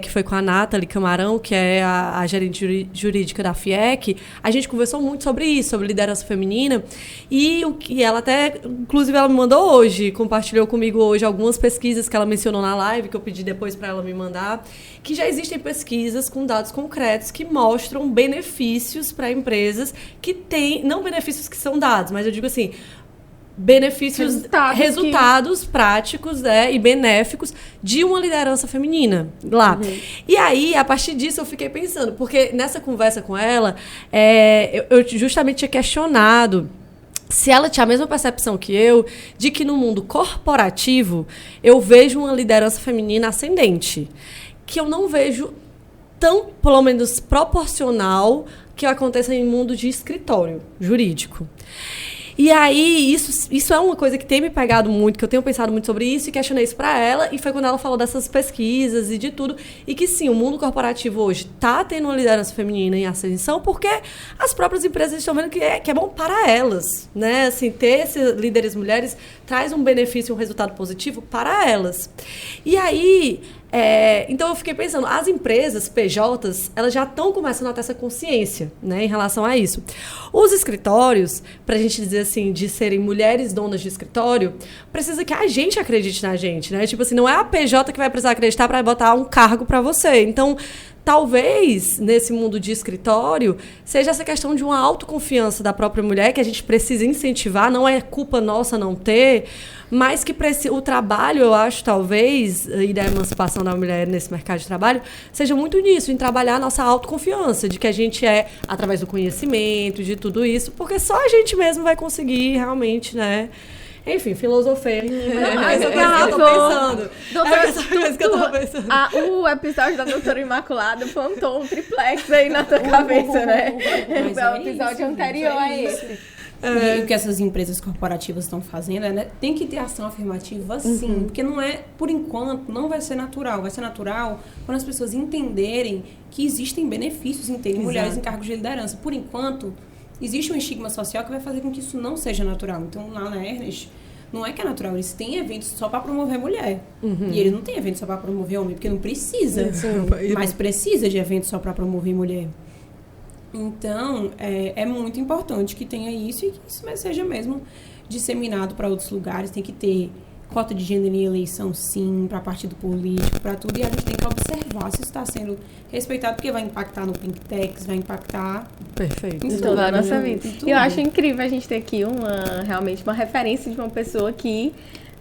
que foi com a Nathalie Camarão, que é a gerente jurídica da FIEC, a gente conversou muito sobre isso, sobre liderança feminina, e ela até, inclusive ela me mandou hoje, compartilhou comigo hoje algumas pesquisas que ela mencionou na live, que eu pedi depois para ela me mandar, que já existem pesquisas com dados concretos que mostram benefícios para empresas que têm, não benefícios que são dados, mas eu digo assim, benefícios, resultados práticos, né, e benéficos de uma liderança feminina lá. E aí, a partir disso, eu fiquei pensando, porque nessa conversa com ela, eu justamente tinha questionado se ela tinha a mesma percepção que eu, de que no mundo corporativo eu vejo uma liderança feminina ascendente, que eu não vejo tão, pelo menos, proporcional que aconteça em mundo de escritório jurídico. E aí, isso é uma coisa que tem me pegado muito, que eu tenho pensado muito sobre isso e questionei isso para ela, e foi quando ela falou dessas pesquisas e de tudo, e que sim, o mundo corporativo hoje está tendo uma liderança feminina em ascensão, porque as próprias empresas estão vendo que é bom para elas, né? Assim, ter esses líderes mulheres traz um benefício, um resultado positivo para elas. E aí... então eu fiquei pensando, as empresas PJs, elas já estão começando a ter essa consciência, né, em relação a isso. Os escritórios, pra gente dizer assim, de serem mulheres donas de escritório, precisa que a gente acredite na gente, né? Tipo assim, não é a PJ que vai precisar acreditar para botar um cargo para você. Então, talvez, nesse mundo de escritório, seja essa questão de uma autoconfiança da própria mulher que a gente precisa incentivar, não é culpa nossa não ter, mas que o trabalho, eu acho, talvez, e da emancipação da mulher nesse mercado de trabalho, seja muito nisso, em trabalhar a nossa autoconfiança, de que a gente é, através do conhecimento, de tudo isso, porque só a gente mesmo vai conseguir realmente, né? Enfim, filosofei. Essa coisa que eu tô pensando. Essa coisa que eu tô pensando. O episódio da Doutora Imaculada plantou um triplex aí na tua cabeça, né? Mas é o episódio anterior a esse. E o que essas empresas corporativas estão fazendo né? Tem que ter ação afirmativa, sim. Porque não é, por enquanto, não vai ser natural. Vai ser natural quando as pessoas entenderem que existem benefícios em terem mulheres em cargos de liderança. Por enquanto, existe um estigma social que vai fazer com que isso não seja natural. Então, lá na Ernest, não é que é natural. Eles têm eventos só para promover mulher. E eles não têm eventos só para promover homem, porque não precisa. Mas precisa de eventos só para promover mulher. Então, é muito importante que tenha isso e que isso seja mesmo disseminado para outros lugares. Tem que ter cota de gênero em eleição, sim, para partido político, para tudo. E a gente tem que observar se isso está sendo respeitado, porque vai impactar no Pink Techs, vai impactar... Perfeito. Em toda a nossa vida. Eu acho incrível a gente ter aqui realmente uma referência de uma pessoa que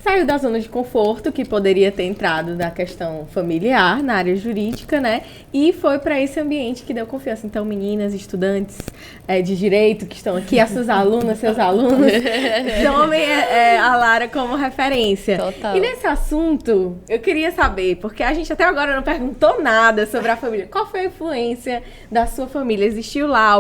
saiu da zona de conforto, que poderia ter entrado da questão familiar, na área jurídica, né? E foi para esse ambiente que deu confiança. Então, meninas, estudantes de direito que estão aqui, as suas alunas, seus alunos, tomem a Lara como referência. Total. E nesse assunto, eu queria saber, porque a gente até agora não perguntou nada sobre a família. Qual foi a influência da sua família? Existiu lá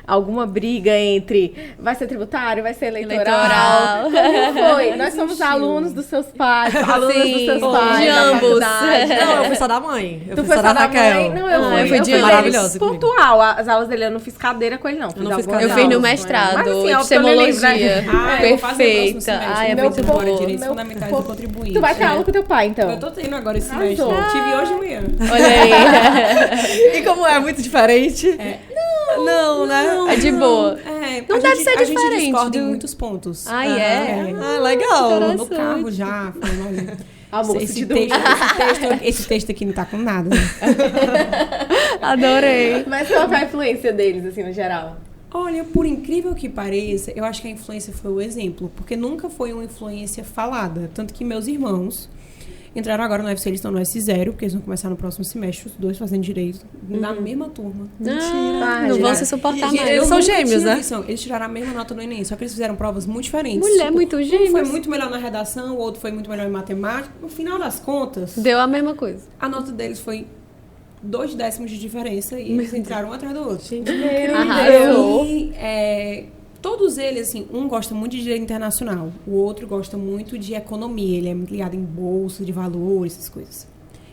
alguma briga entre vai ser tributário, vai ser eleitoral? Como foi? Nós somos alunos dos seus pais, alunos dos seus pais. De ambos. Não, eu fui só da mãe. Tu foi só da mãe? Não, eu fui de maravilhosa. Pontual. As aulas dele eu não fiz cadeira com ele, não. Eu fiz no mestrado, epistemologia. Perfeita. Ai, é muito boa. Direitos fundamentais do contribuinte. Tu vai ter aula com teu pai, então? Eu tô tendo agora esse semestre. Tive hoje de manhã. Olha aí. E como é? Muito diferente? Não, né? É de boa. Não deve ser diferente. diferente. A gente discorda em muitos pontos. Ah, é? Ah, legal. No carro já. Amor, esse texto aqui não tá com nada. Né? Adorei. Mas qual foi a influência deles, assim, no geral? Olha, por incrível que pareça, eu acho que a influência foi o exemplo. Porque nunca foi uma influência falada. Tanto que meus irmãos entraram agora no UFC, eles estão no S0, porque eles vão começar no próximo semestre, os dois fazendo direito, na mesma turma. Mentira. Não vão se suportar mais. Eles são gêmeos, né? Eles tiraram a mesma nota no Enem, só que eles fizeram provas muito diferentes. Mulher, muito gêmeos. Um foi muito melhor na redação, o outro foi muito melhor em matemática. No final das contas, Deu a mesma coisa. a nota deles foi 2 décimos de diferença e eles entraram um atrás do outro. Arrasou. E todos eles, assim, um gosta muito de direito internacional, o outro gosta muito de economia, ele é muito ligado em bolsa de valores, essas coisas.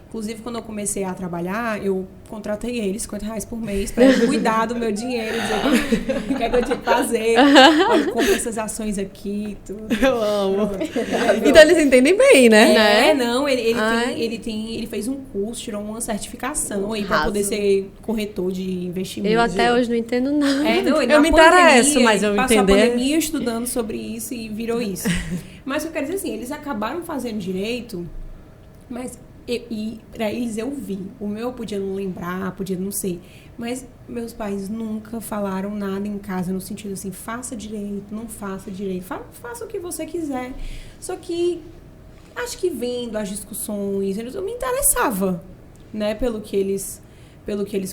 Inclusive, quando eu comecei a trabalhar, eu contratei eles, R$50 por mês, para cuidar do meu dinheiro, dizer o que é que eu tinha que fazer, olha, compra essas ações aqui, tudo. Eu amo. Então, eles entendem bem, né? Ele fez um curso, tirou uma certificação aí para poder ser corretor de investimentos. Eu até hoje não entendo nada. Eu me interesso, mas eu passou entender. a pandemia estudando sobre isso e virou isso. Mas eu quero dizer assim, eles acabaram fazendo direito, mas... E pra eles eu vi. O meu podia não lembrar, podia não sei. Mas meus pais nunca falaram nada em casa no sentido assim, faça direito, não faça direito. Faça o que você quiser. Só que acho que vendo as discussões, eu me interessava, né, pelo que eles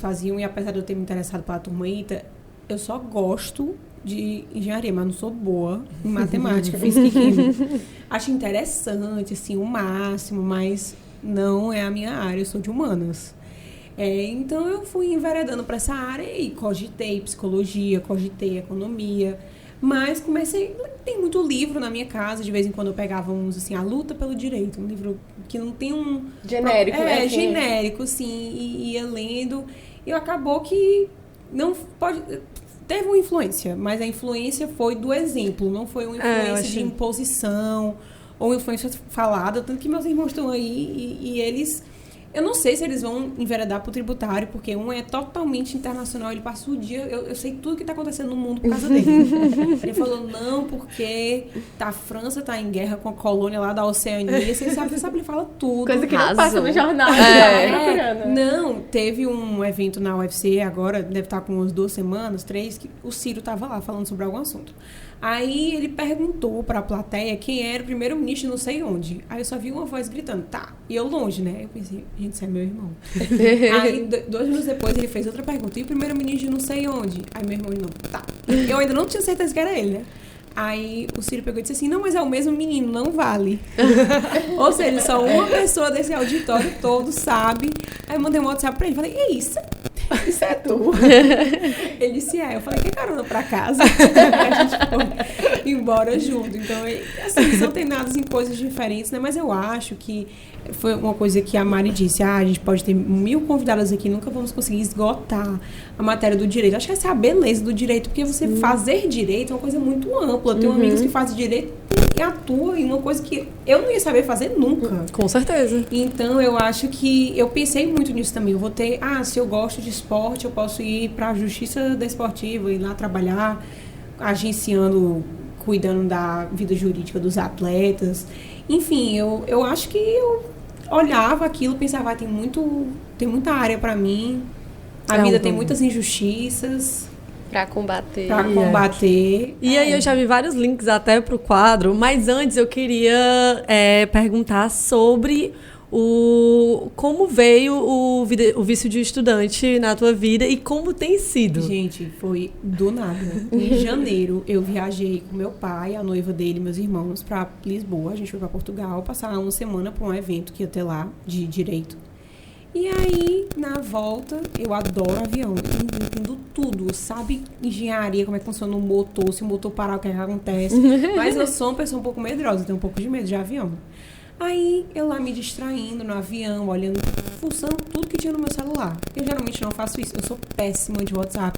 faziam. E apesar de eu ter me interessado pela turma ITA, eu só gosto de engenharia, mas não sou boa em matemática, física e química. Acho interessante, assim, o máximo, mas... não é a minha área, eu sou de humanas. Então, eu fui enveredando para essa área e cogitei psicologia, cogitei economia. Mas comecei... Tem muito livro na minha casa. De vez em quando eu pegava uns, assim, A Luta pelo Direito. Um livro que não tem um... Genérico, né? Genérico, assim. E ia lendo. E acabou que não pode... Teve uma influência, mas a influência foi do exemplo. Não foi uma influência de imposição ou influência falada. Tanto que meus irmãos estão aí e eles... Eu não sei se eles vão enveredar pro tributário, porque um é totalmente internacional, ele passa o dia... Eu sei tudo que tá acontecendo no mundo por causa dele. Ele falou, não, porque a França tá em guerra com a colônia lá da Oceania. Você sabe, ele fala tudo. Coisa que não passa no jornal. Não, teve um evento na UFC agora, deve estar com umas 2 semanas, 3, que o Ciro tava lá falando sobre algum assunto. Aí ele perguntou pra plateia quem era o primeiro-ministro não sei onde. Aí eu só vi uma voz gritando, tá. E eu longe, né? Eu pensei, gente, isso é meu irmão. Aí 2 minutos depois ele fez outra pergunta. E o primeiro-ministro não sei onde? Aí meu irmão, não, tá. Eu ainda não tinha certeza que era ele, né? Aí o Ciro pegou e disse assim, não, mas é o mesmo menino, não vale. Ou seja, só uma pessoa desse auditório todo sabe. Aí eu mandei um WhatsApp pra ele, falei, e isso é tu? Ele disse, eu falei, quer carona pra casa? A gente foi embora junto. Então, assim, são treinados em coisas diferentes, né? Mas eu acho que foi uma coisa que a Mari disse, a gente pode ter 1000 convidadas aqui, nunca vamos conseguir esgotar a matéria do direito. Acho que essa é a beleza do direito, porque você fazer direito é uma coisa muito ampla. Eu tenho amigos que fazem direito e atuam em uma coisa que eu não ia saber fazer nunca. Com certeza. Então, eu acho que... Eu pensei muito nisso também. Eu vou ter... se eu gosto de esporte, eu posso ir para a Justiça Desportiva, ir lá trabalhar, agenciando, cuidando da vida jurídica dos atletas. Enfim, eu acho que eu olhava aquilo e pensava, tem muita área para mim. A vida tem muitas injustiças. Pra combater. E aí eu já vi vários links até pro quadro, mas antes eu queria perguntar sobre como veio o vício de estudante na tua vida e como tem sido. Gente, foi do nada. Em janeiro, eu viajei com meu pai, a noiva dele e meus irmãos pra Lisboa. A gente foi pra Portugal, passar uma semana pra um evento que ia ter lá, de direito. E aí, na volta, eu adoro avião, eu entendo tudo, sabe engenharia, como é que funciona o motor, se o motor parar, o que é que acontece. Mas eu sou uma pessoa um pouco medrosa, eu tenho um pouco de medo de avião. Aí, eu lá me distraindo no avião, olhando, fuçando tudo que tinha no meu celular. Eu geralmente não faço isso, eu sou péssima de WhatsApp.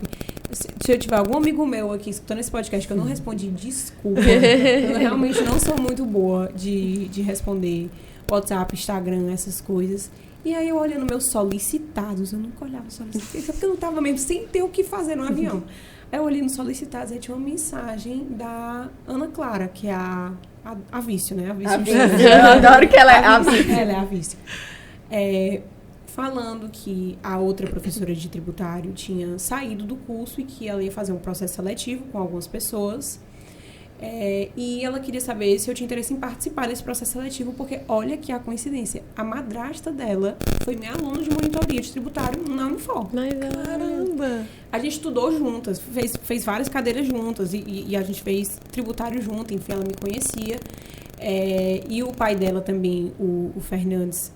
Se eu tiver algum amigo meu aqui escutando esse podcast que eu não respondi, desculpa. Eu realmente não sou muito boa de responder WhatsApp, Instagram, essas coisas. E aí eu olhando meus solicitados, eu nunca olhava solicitados, porque eu não tava mesmo sem ter o que fazer no avião. Aí eu olhei nos solicitados, aí tinha uma mensagem da Ana Clara, que é a Vício, né? A Vício. Eu adoro que ela é a Vício. Ela é a Vício. Falando que a outra professora de tributário tinha saído do curso e que ela ia fazer um processo seletivo com algumas pessoas. E ela queria saber se eu tinha interesse em participar desse processo seletivo, porque olha que a coincidência, a madrasta dela foi minha aluna de monitoria de tributário na Unifor. Caramba! A gente estudou juntas, fez várias cadeiras juntas e a gente fez tributário junto, enfim, ela me conhecia. E o pai dela também, o Fernandes,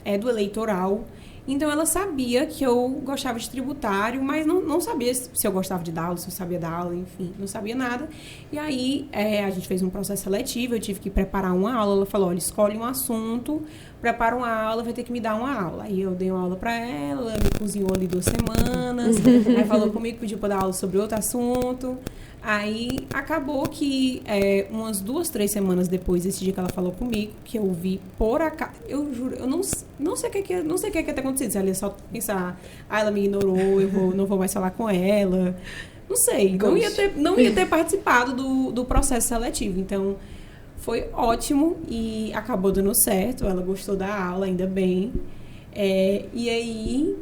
é do eleitoral. Então, ela sabia que eu gostava de tributário, mas não sabia se eu gostava de dar aula, se eu sabia dar aula, enfim, não sabia nada. E aí, a gente fez um processo seletivo, eu tive que preparar uma aula. Ela falou, olha, escolhe um assunto, prepara uma aula, vai ter que me dar uma aula. Aí, eu dei uma aula pra ela, me cozinhou ali 2 semanas, aí falou comigo, pediu pra dar aula sobre outro assunto. Aí, acabou que umas 2, 3 semanas depois desse dia que ela falou comigo, que eu vi por acaso, eu juro, eu não sei o que ia ter acontecido, se ela ia só pensar, ela me ignorou, não vou mais falar com ela, não sei, não ia ter participado do processo seletivo. Então, foi ótimo e acabou dando certo, ela gostou da aula, ainda bem. E aí...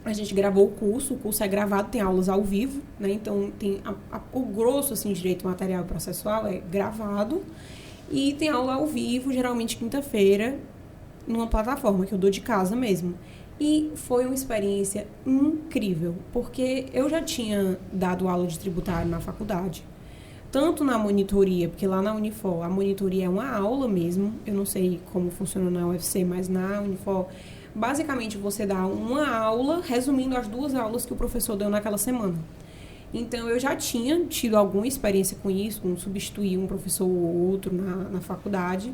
A gente gravou o curso é gravado, tem aulas ao vivo, né? Então, tem o grosso, assim, direito material e processual é gravado. E tem aula ao vivo, geralmente quinta-feira, numa plataforma que eu dou de casa mesmo. E foi uma experiência incrível, porque eu já tinha dado aula de tributário na faculdade. Tanto na monitoria, porque lá na Unifor, a monitoria é uma aula mesmo. Eu não sei como funciona na UFC, mas na Unifor... basicamente você dá uma aula, resumindo as 2 aulas que o professor deu naquela semana. Então, eu já tinha tido alguma experiência com isso, com substituir um professor ou outro na faculdade,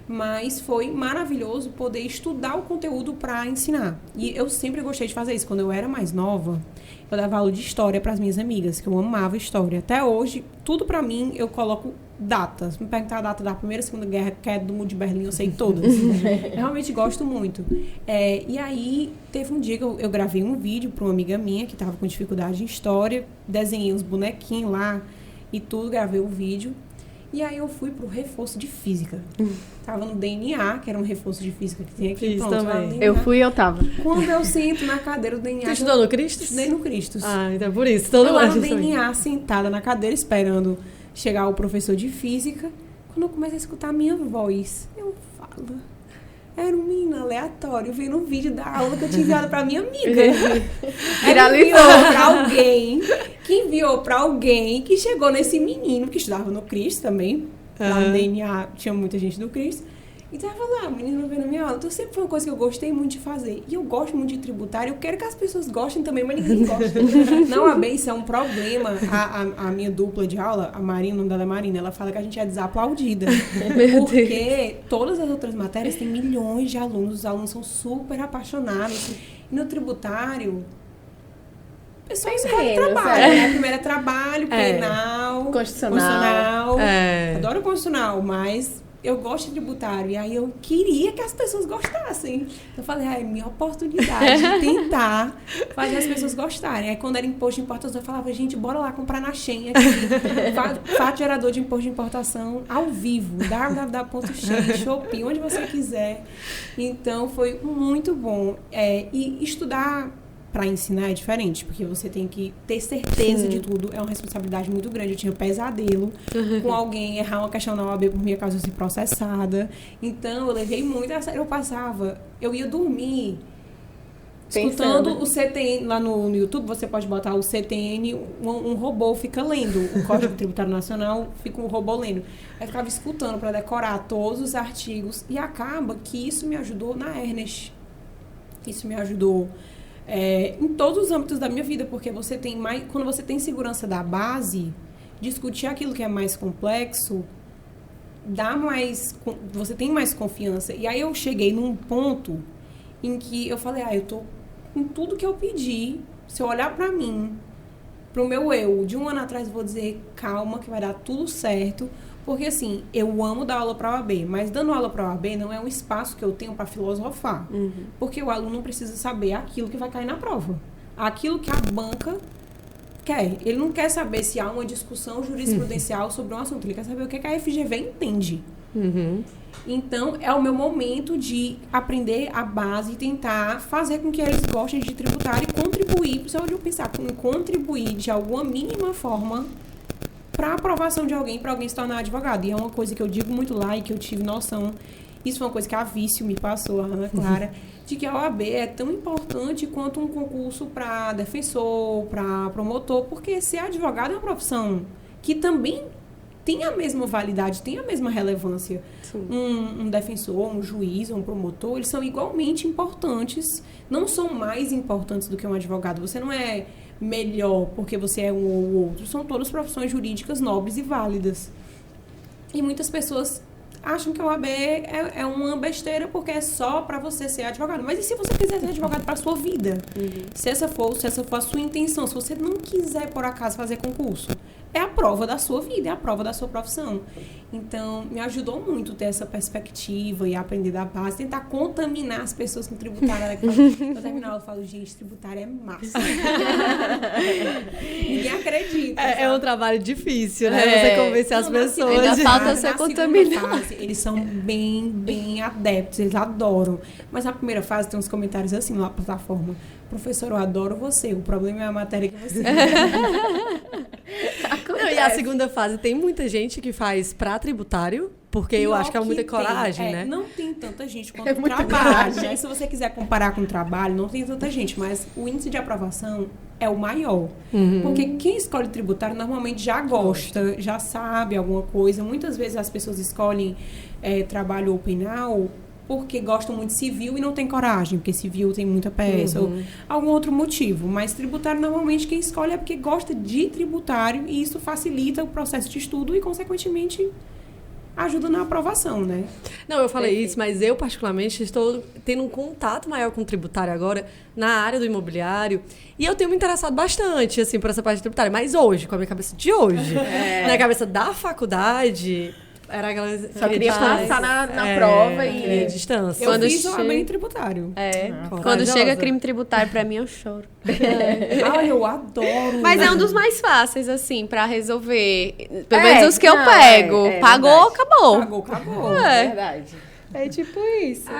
mas foi maravilhoso poder estudar o conteúdo para ensinar. E eu sempre gostei de fazer isso. Quando eu era mais nova, eu dava aula de história para as minhas amigas, que eu amava história. Até hoje, tudo para mim, eu coloco datas. Me perguntar a data da Primeira e Segunda Guerra, que é do Muro de Berlim, eu sei todas. Eu realmente gosto muito. E aí, teve um dia que eu gravei um vídeo para uma amiga minha, que estava com dificuldade em história, desenhei uns bonequinhos lá e tudo, gravei o vídeo. E aí eu fui pro reforço de física. Tava no DNA, que era um reforço de física que tem aqui. Pronto, também. Eu fui e eu tava. Quando eu sento na cadeira do DNA... Você estudou no Cristos? Estudei no Cristos. Ah, então é por isso. Todo eu lá no também. DNA, sentada na cadeira, esperando chegar o professor de física. Quando eu começo a escutar a minha voz, eu falo... Era um menino aleatório vendo um vídeo da aula que eu tinha enviado pra minha amiga. Enviou pra alguém que chegou nesse menino que estudava no Cristo também. Lá no DNA tinha muita gente do Cristo. E tava lá, o menino vendo a minha aula. Então sempre foi uma coisa que eu gostei muito de fazer. E eu gosto muito de tributário. Eu quero que as pessoas gostem também, mas ninguém gosta. Não, a isso é um problema. A minha dupla de aula, a Marina, o nome dela é Marina, ela fala que a gente é desaplaudida. Porque todas as outras matérias têm milhões de alunos. Os alunos são super apaixonados. E no tributário... O pessoal escolhe trabalho. A primeira é trabalho, penal, constitucional. Adoro constitucional, mas... Eu gosto de tributário, e aí eu queria que as pessoas gostassem. Eu falei, é minha oportunidade de tentar fazer as pessoas gostarem. Aí quando era imposto de importação, eu falava, gente, bora lá comprar na Shein aqui. Fato gerador de imposto de importação ao vivo, www.shein, Shopee, onde você quiser. Então, foi muito bom. E estudar para ensinar é diferente, porque você tem que ter certeza de tudo. É uma responsabilidade muito grande. Eu tinha pesadelo com alguém errar uma questão na OAB por minha causa de ser processada. Então, eu levei muito a sério. Eu ia dormir escutando o CTN. Lá no YouTube, você pode botar o CTN, um robô fica lendo. O Código Tributário Nacional, fica um robô lendo. Aí eu ficava escutando para decorar todos os artigos. E acaba que isso me ajudou na Ernest. Isso me ajudou... em todos os âmbitos da minha vida, porque você tem mais, quando você tem segurança da base, discutir aquilo que é mais complexo, você tem mais confiança. E aí eu cheguei num ponto em que eu falei, eu tô com tudo que eu pedi. Se eu olhar pra mim, pro meu eu de um ano atrás, eu vou dizer, calma, que vai dar tudo certo. Porque, assim, eu amo dar aula para a OAB, mas dando aula para a OAB não é um espaço que eu tenho para filosofar. Porque o aluno precisa saber aquilo que vai cair na prova. Aquilo que a banca quer. Ele não quer saber se há uma discussão jurisprudencial sobre um assunto. Ele quer saber o que a FGV entende. Então, é o meu momento de aprender a base e tentar fazer com que eles gostem de tributário e contribuir. Só de eu pensar em contribuir de alguma mínima forma para a aprovação de alguém, para alguém se tornar advogado. E é uma coisa que eu digo muito lá e que eu tive noção, isso foi uma coisa que a Vício me passou, a Ana Clara, de que a OAB é tão importante quanto um concurso para defensor, para promotor, porque ser advogado é uma profissão que também tem a mesma validade, tem a mesma relevância. Um defensor, um juiz, um promotor, eles são igualmente importantes, não são mais importantes do que um advogado. Você não é melhor porque você é um ou outro. São todas profissões jurídicas nobres e válidas. E muitas pessoas acham que a OAB é uma besteira porque é só para você ser advogado. Mas e se você quiser ser advogado para a sua vida? Se essa for a sua intenção, se você não quiser, por acaso, fazer concurso, é a prova da sua vida, é a prova da sua profissão. Então, me ajudou muito ter essa perspectiva e aprender da base, tentar contaminar as pessoas com tributária. No terminal eu falo, gente, tributária é massa. Ninguém acredita. É um trabalho difícil, né? Você convencer as pessoas. Ainda falta ser contaminado. Eles são bem adeptos, eles adoram. Mas na primeira fase tem uns comentários assim lá na plataforma. Professor, eu adoro você. O problema é a matéria que você... Não, e a segunda fase, tem muita gente que faz pra tributário, porque eu acho que é muita coragem, né? Não tem tanta gente quanto o trabalho. Né? Se você quiser comparar com o trabalho, não tem tanta gente, mas o índice de aprovação é o maior. Porque quem escolhe tributário normalmente já gosta, já sabe alguma coisa. Muitas vezes as pessoas escolhem trabalho ou penal porque gostam muito de civil e não tem coragem, porque civil tem muita peça, ou algum outro motivo. Mas tributário, normalmente, quem escolhe é porque gosta de tributário e isso facilita o processo de estudo e, consequentemente, ajuda na aprovação, né? Não, eu falei isso, mas eu, particularmente, estou tendo um contato maior com o tributário agora na área do imobiliário e eu tenho me interessado bastante, assim, por essa parte tributária. Mas hoje, com a minha cabeça de hoje, na cabeça da faculdade... Era aquela... Só queria passar na prova e... distância. Eu fiz o bem tributário. Quando chega crime tributário, pra mim, eu choro. Olha, eu adoro. Mas é um dos mais fáceis, assim, pra resolver. Pelo menos os que eu pego. Pagou, acabou. Acabou. É verdade. É tipo isso.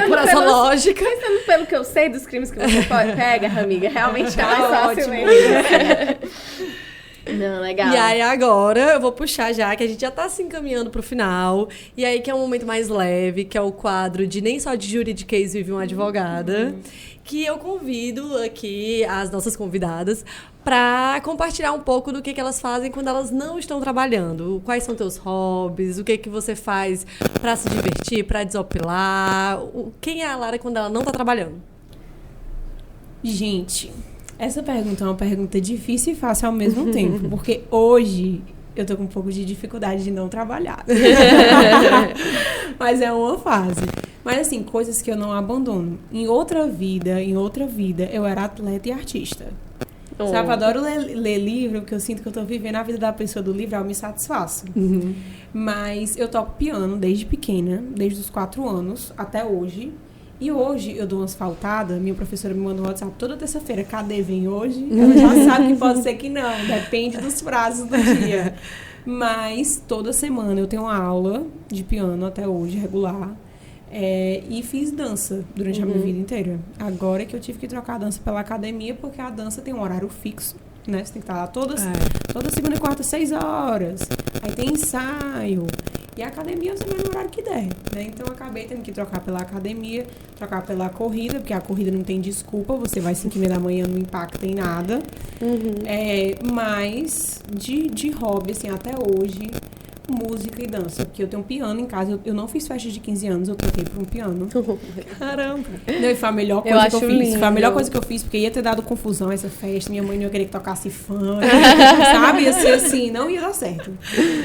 Por essa lógica. Pensando pelo que eu sei dos crimes que você pega, amiga, realmente é mais fácil mesmo. Não, legal. E aí agora eu vou puxar já, que a gente já tá se encaminhando pro final. E aí que é um momento mais leve, que é o quadro de Nem Só de Juridiquês Vive uma Advogada. Que eu convido aqui as nossas convidadas para compartilhar um pouco do que elas fazem quando elas não estão trabalhando. Quais são teus hobbies? O que você faz para se divertir, para desopilar? Quem é a Lara quando ela não tá trabalhando? Gente... Essa pergunta é uma pergunta difícil e fácil ao mesmo tempo, porque hoje eu tô com um pouco de dificuldade de não trabalhar. Mas é uma fase. Mas assim, coisas que eu não abandono. Em outra vida, eu era atleta e artista. Sabe, eu adoro ler livro, porque eu sinto que eu tô vivendo a vida da pessoa do livro, eu me satisfaço. Mas eu toco piano desde pequena, desde os 4 anos até hoje. E hoje eu dou umas faltadas, minha professora me manda um WhatsApp toda terça-feira, cadê? Vem hoje? Ela já sabe que pode ser que não, depende dos prazos do dia. Mas toda semana eu tenho uma aula de piano até hoje, regular. E fiz dança durante a minha vida inteira. Agora que eu tive que trocar a dança pela academia, porque a dança tem um horário fixo, né? Você tem que estar lá toda segunda e quarta, 6 horas. Aí tem ensaio. E a academia você vai no horário que der, né? Então eu acabei tendo que trocar pela academia, trocar pela corrida, porque a corrida não tem desculpa, você vai 5h30 da manhã, não impacta em nada. Mas de hobby, assim, até hoje, música e dança. Porque eu tenho um piano em casa, eu não fiz festa de 15 anos, eu troquei por um piano. Caramba! Não, e foi a melhor coisa que eu fiz. Lindo. Foi a melhor coisa que eu fiz, porque ia ter dado confusão essa festa, minha mãe não ia querer que tocasse funk, sabe? Ia ser assim, não ia dar certo.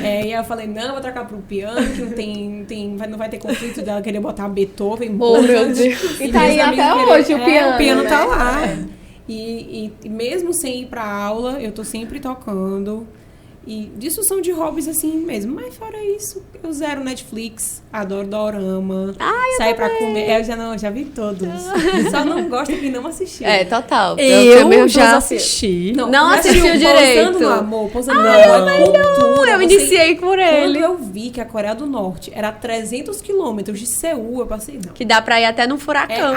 E aí eu falei, não, vou trocar por um piano, que não vai ter conflito dela querer botar Beethoven. Oh, meu Deus! E tá aí até hoje o piano. O piano, né? Tá lá. É. E mesmo sem ir pra aula, eu tô sempre tocando. E disso são de hobbies assim mesmo. Mas fora isso, eu zero Netflix, adoro dorama, sair pra comer. Eu já vi todos. Só não gosto que não assistiu. Total. Eu já assisti. Não assistiu direito. Pousando no Amor, cultura. Eu iniciei por ele. Quando eu vi que a Coreia do Norte era 300 quilômetros de Seul, eu passei, não. Que dá pra ir até num furacão.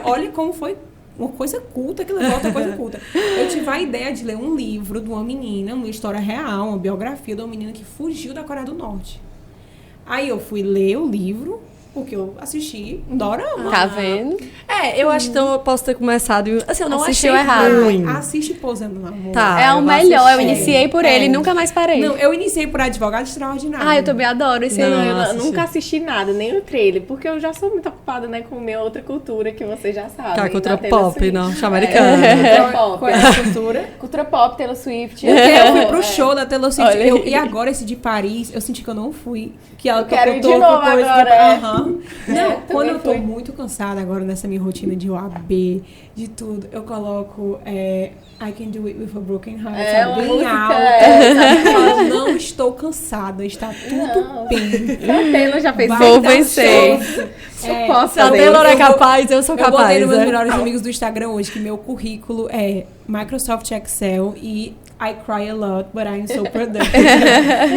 Olha como foi uma coisa culta que levou a outra coisa culta. Eu tive a ideia de ler um livro de uma menina, uma história real, uma biografia de uma menina que fugiu da Coreia do Norte. Aí eu fui ler o livro, porque eu assisti um dorama. Tá vendo? Eu acho que eu posso ter começado... Assim, eu não Assistiu achei errado. ruim. Assiste Pousando no Amor. Tá. É o melhor. Eu iniciei por ele e nunca mais parei. Não, eu iniciei por Advogado Extraordinário. Eu também adoro esse Eu livro. nunca assisti nada, nem o trailer, porque eu já sou muito ocupada, né, com minha outra cultura, que vocês já sabem. Tá, cultura Taylor pop, Swift. não, americana. Cultura pop. Qual é a cultura? Cultura pop, Taylor Swift. Eu fui pro show da Taylor Swift. Olha. E agora esse de Paris, eu senti que eu não fui. Que ela quero ir de tocou novo coisa agora, Não, quando eu tô fui. muito cansada agora nessa minha rotina de OAB, de tudo, eu coloco I Can Do It With a Broken Heart, sabe? uma Bem música, alta. Eu não estou cansada, está tudo bem. A Taylor já fez Vou dar vencer. certo. Eu posso Se a fazer Taylor isso. é capaz, eu sou Eu botei capaz. nos meus né? melhores amigos do Instagram hoje que meu currículo é Microsoft Excel e I cry a lot, but I'm so productive.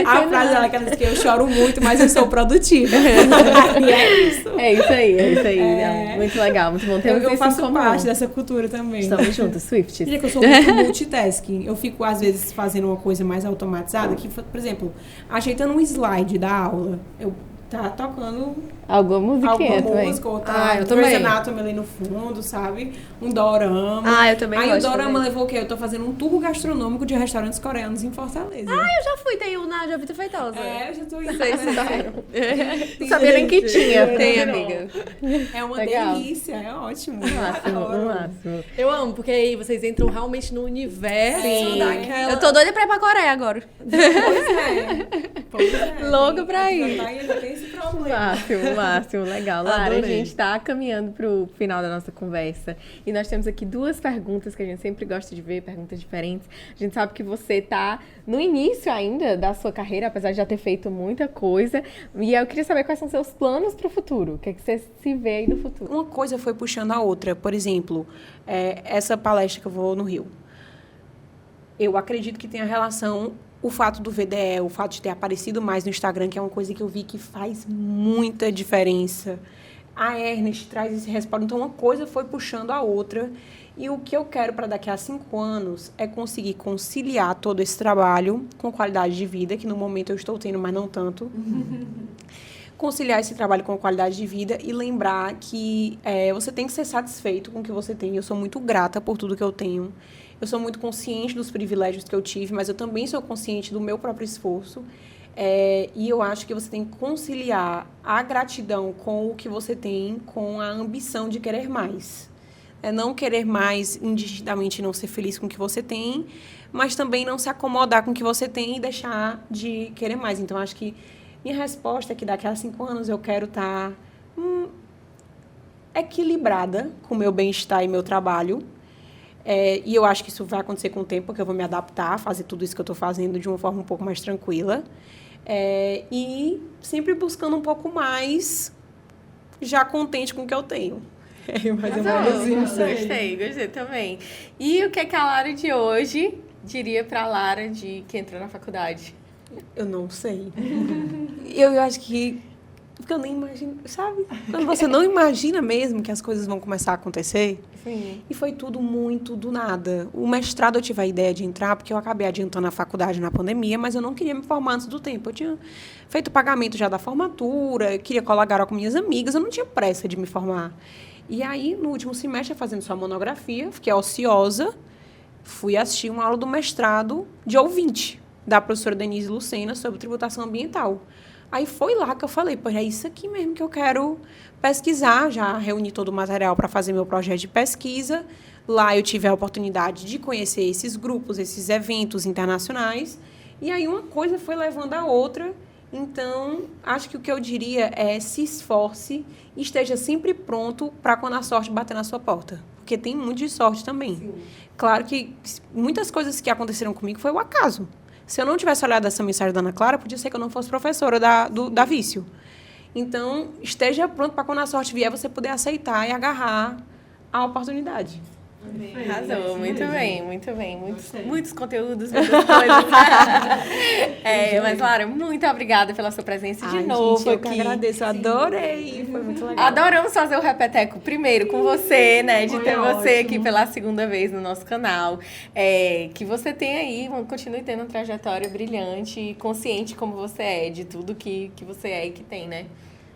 A frase dela que ela diz que eu choro muito, mas eu sou produtiva. E é isso. É isso aí. É muito legal, muito bom. Temos Eu isso em faço comum. parte dessa cultura também. Estamos juntos, Swifts. Diria que eu sou muito multitasking. Eu fico, às vezes, fazendo uma coisa mais automatizada, que, por exemplo, ajeitando um slide da aula. Eu tá tocando alguma musiquinha alguma também. música, ou tá eu Grey's também. Anatomy ali no fundo, sabe? Um dorama. Eu também Aí gosto o dorama também. levou o quê? Eu tô fazendo um tour gastronômico de restaurantes coreanos em Fortaleza. Eu já fui, tem um na Jovita Feitosa. eu já tô indo. Sei se sabe. Não sabia nem que tinha. Tem, amiga. É uma Legal. delícia, é ótimo. Máximo, Adoro. o máximo. Eu amo, porque aí vocês entram realmente no universo daquela... Eu tô doida pra ir pra Coreia agora. Pois é. Louca pra ir. Já tem esse problema. Máximo, legal. Lara, a Adorei. gente tá caminhando pro final da nossa conversa. E nós temos aqui 2 perguntas que a gente sempre gosta de ver, perguntas diferentes. A gente sabe que você tá no início ainda da sua carreira, apesar de já ter feito muita coisa. E eu queria saber quais são seus planos pro futuro. O que é que você se vê aí no futuro? Uma coisa foi puxando a outra. Por exemplo, essa palestra que eu vou no Rio. Eu acredito que tem a relação, o fato do VDE, o fato de ter aparecido mais no Instagram, que é uma coisa que eu vi que faz muita diferença. A Ernest traz esse respaldo. Então, uma coisa foi puxando a outra. E o que eu quero para daqui a 5 anos é conseguir conciliar todo esse trabalho com qualidade de vida, que no momento eu estou tendo, mas não tanto. Conciliar esse trabalho com qualidade de vida e lembrar que você tem que ser satisfeito com o que você tem. Eu sou muito grata por tudo que eu tenho. Eu sou muito consciente dos privilégios que eu tive, mas eu também sou consciente do meu próprio esforço. E eu acho que você tem que conciliar a gratidão com o que você tem, com a ambição de querer mais. Não querer mais indistintamente, não ser feliz com o que você tem, mas também não se acomodar com o que você tem e deixar de querer mais. Então, acho que minha resposta é que daqui a 5 anos eu quero estar equilibrada com o meu bem-estar e meu trabalho. E eu acho que isso vai acontecer com o tempo, porque eu vou me adaptar a fazer tudo isso que eu estou fazendo de uma forma um pouco mais tranquila. E sempre buscando um pouco mais, já contente com o que eu tenho. Mais ou menos isso. Gostei também. E o que é que a Lara de hoje diria pra Lara que entrou na faculdade? Eu não sei. Eu acho que... Porque eu nem imagino, sabe? Quando você não imagina mesmo que as coisas vão começar a acontecer. Sim. E foi tudo muito do nada. O mestrado eu tive a ideia de entrar porque eu acabei adiantando a faculdade na pandemia, mas eu não queria me formar antes do tempo. Eu tinha feito o pagamento já da formatura, queria colaborar com minhas amigas, eu não tinha pressa de me formar. E aí, no último semestre, fazendo sua monografia, fiquei ociosa, fui assistir uma aula do mestrado de ouvinte, da professora Denise Lucena, sobre tributação ambiental. Aí foi lá que eu falei, pô, é isso aqui mesmo que eu quero pesquisar. Já reuni todo o material para fazer meu projeto de pesquisa. Lá eu tive a oportunidade de conhecer esses grupos, esses eventos internacionais. E aí uma coisa foi levando a outra. Então, acho que o que eu diria é se esforce e esteja sempre pronto para quando a sorte bater na sua porta. Porque tem muito de sorte também. Sim. Claro que muitas coisas que aconteceram comigo foi o acaso. Se eu não tivesse olhado essa mensagem da Ana Clara, podia ser que eu não fosse professora da Vício. Então, esteja pronto para quando a sorte vier, você poder aceitar e agarrar a oportunidade. Arrasou, muito bem. Muitos conteúdos, muitas coisas. Mas, Lara, muito obrigada pela sua presença de novo. Gente, eu que agradeço, adorei. Foi muito legal. Adoramos fazer o Repeteco primeiro com você, né? De ter você ótimo. aqui pela 2ª vez no nosso canal. Que você tenha aí, continue tendo uma trajetória brilhante, consciente como você é, de tudo que você é e que tem, né?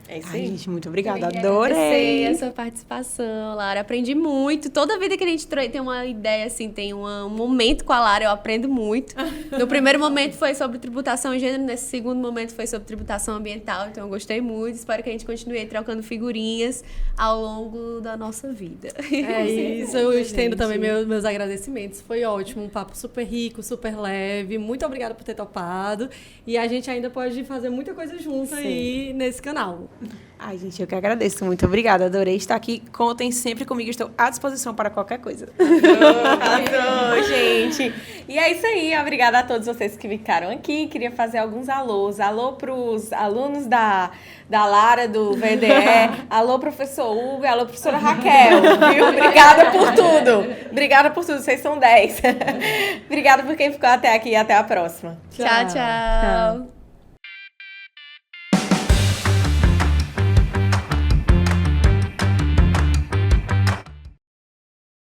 É isso aí. Gente, muito obrigada. Adorei a sua participação, Lara. Aprendi muito. Toda vida que a gente tem uma ideia, assim, tem um momento com a Lara, eu aprendo muito. No primeiro momento foi sobre tributação e gênero, nesse segundo momento foi sobre tributação ambiental. Então, eu gostei muito. Espero que a gente continue aí trocando figurinhas ao longo da nossa vida. É isso. Eu estendo também meus agradecimentos. Foi ótimo. Um papo super rico, super leve. Muito obrigada por ter topado. E a gente ainda pode fazer muita coisa junto aí nesse canal. Ai, gente, eu que agradeço. Muito obrigada. Adorei estar aqui. Contem sempre comigo. Estou à disposição para qualquer coisa. Arrasou, gente. E é isso aí. Obrigada a todos vocês que ficaram aqui. Queria fazer alguns alôs. Alô para os alunos da Lara, do VDE. Alô, professor Hugo. Alô, professora Raquel. Viu? Obrigada por tudo. Obrigada por tudo. Vocês são 10. Obrigada por quem ficou até aqui e até a próxima. Tchau, tchau.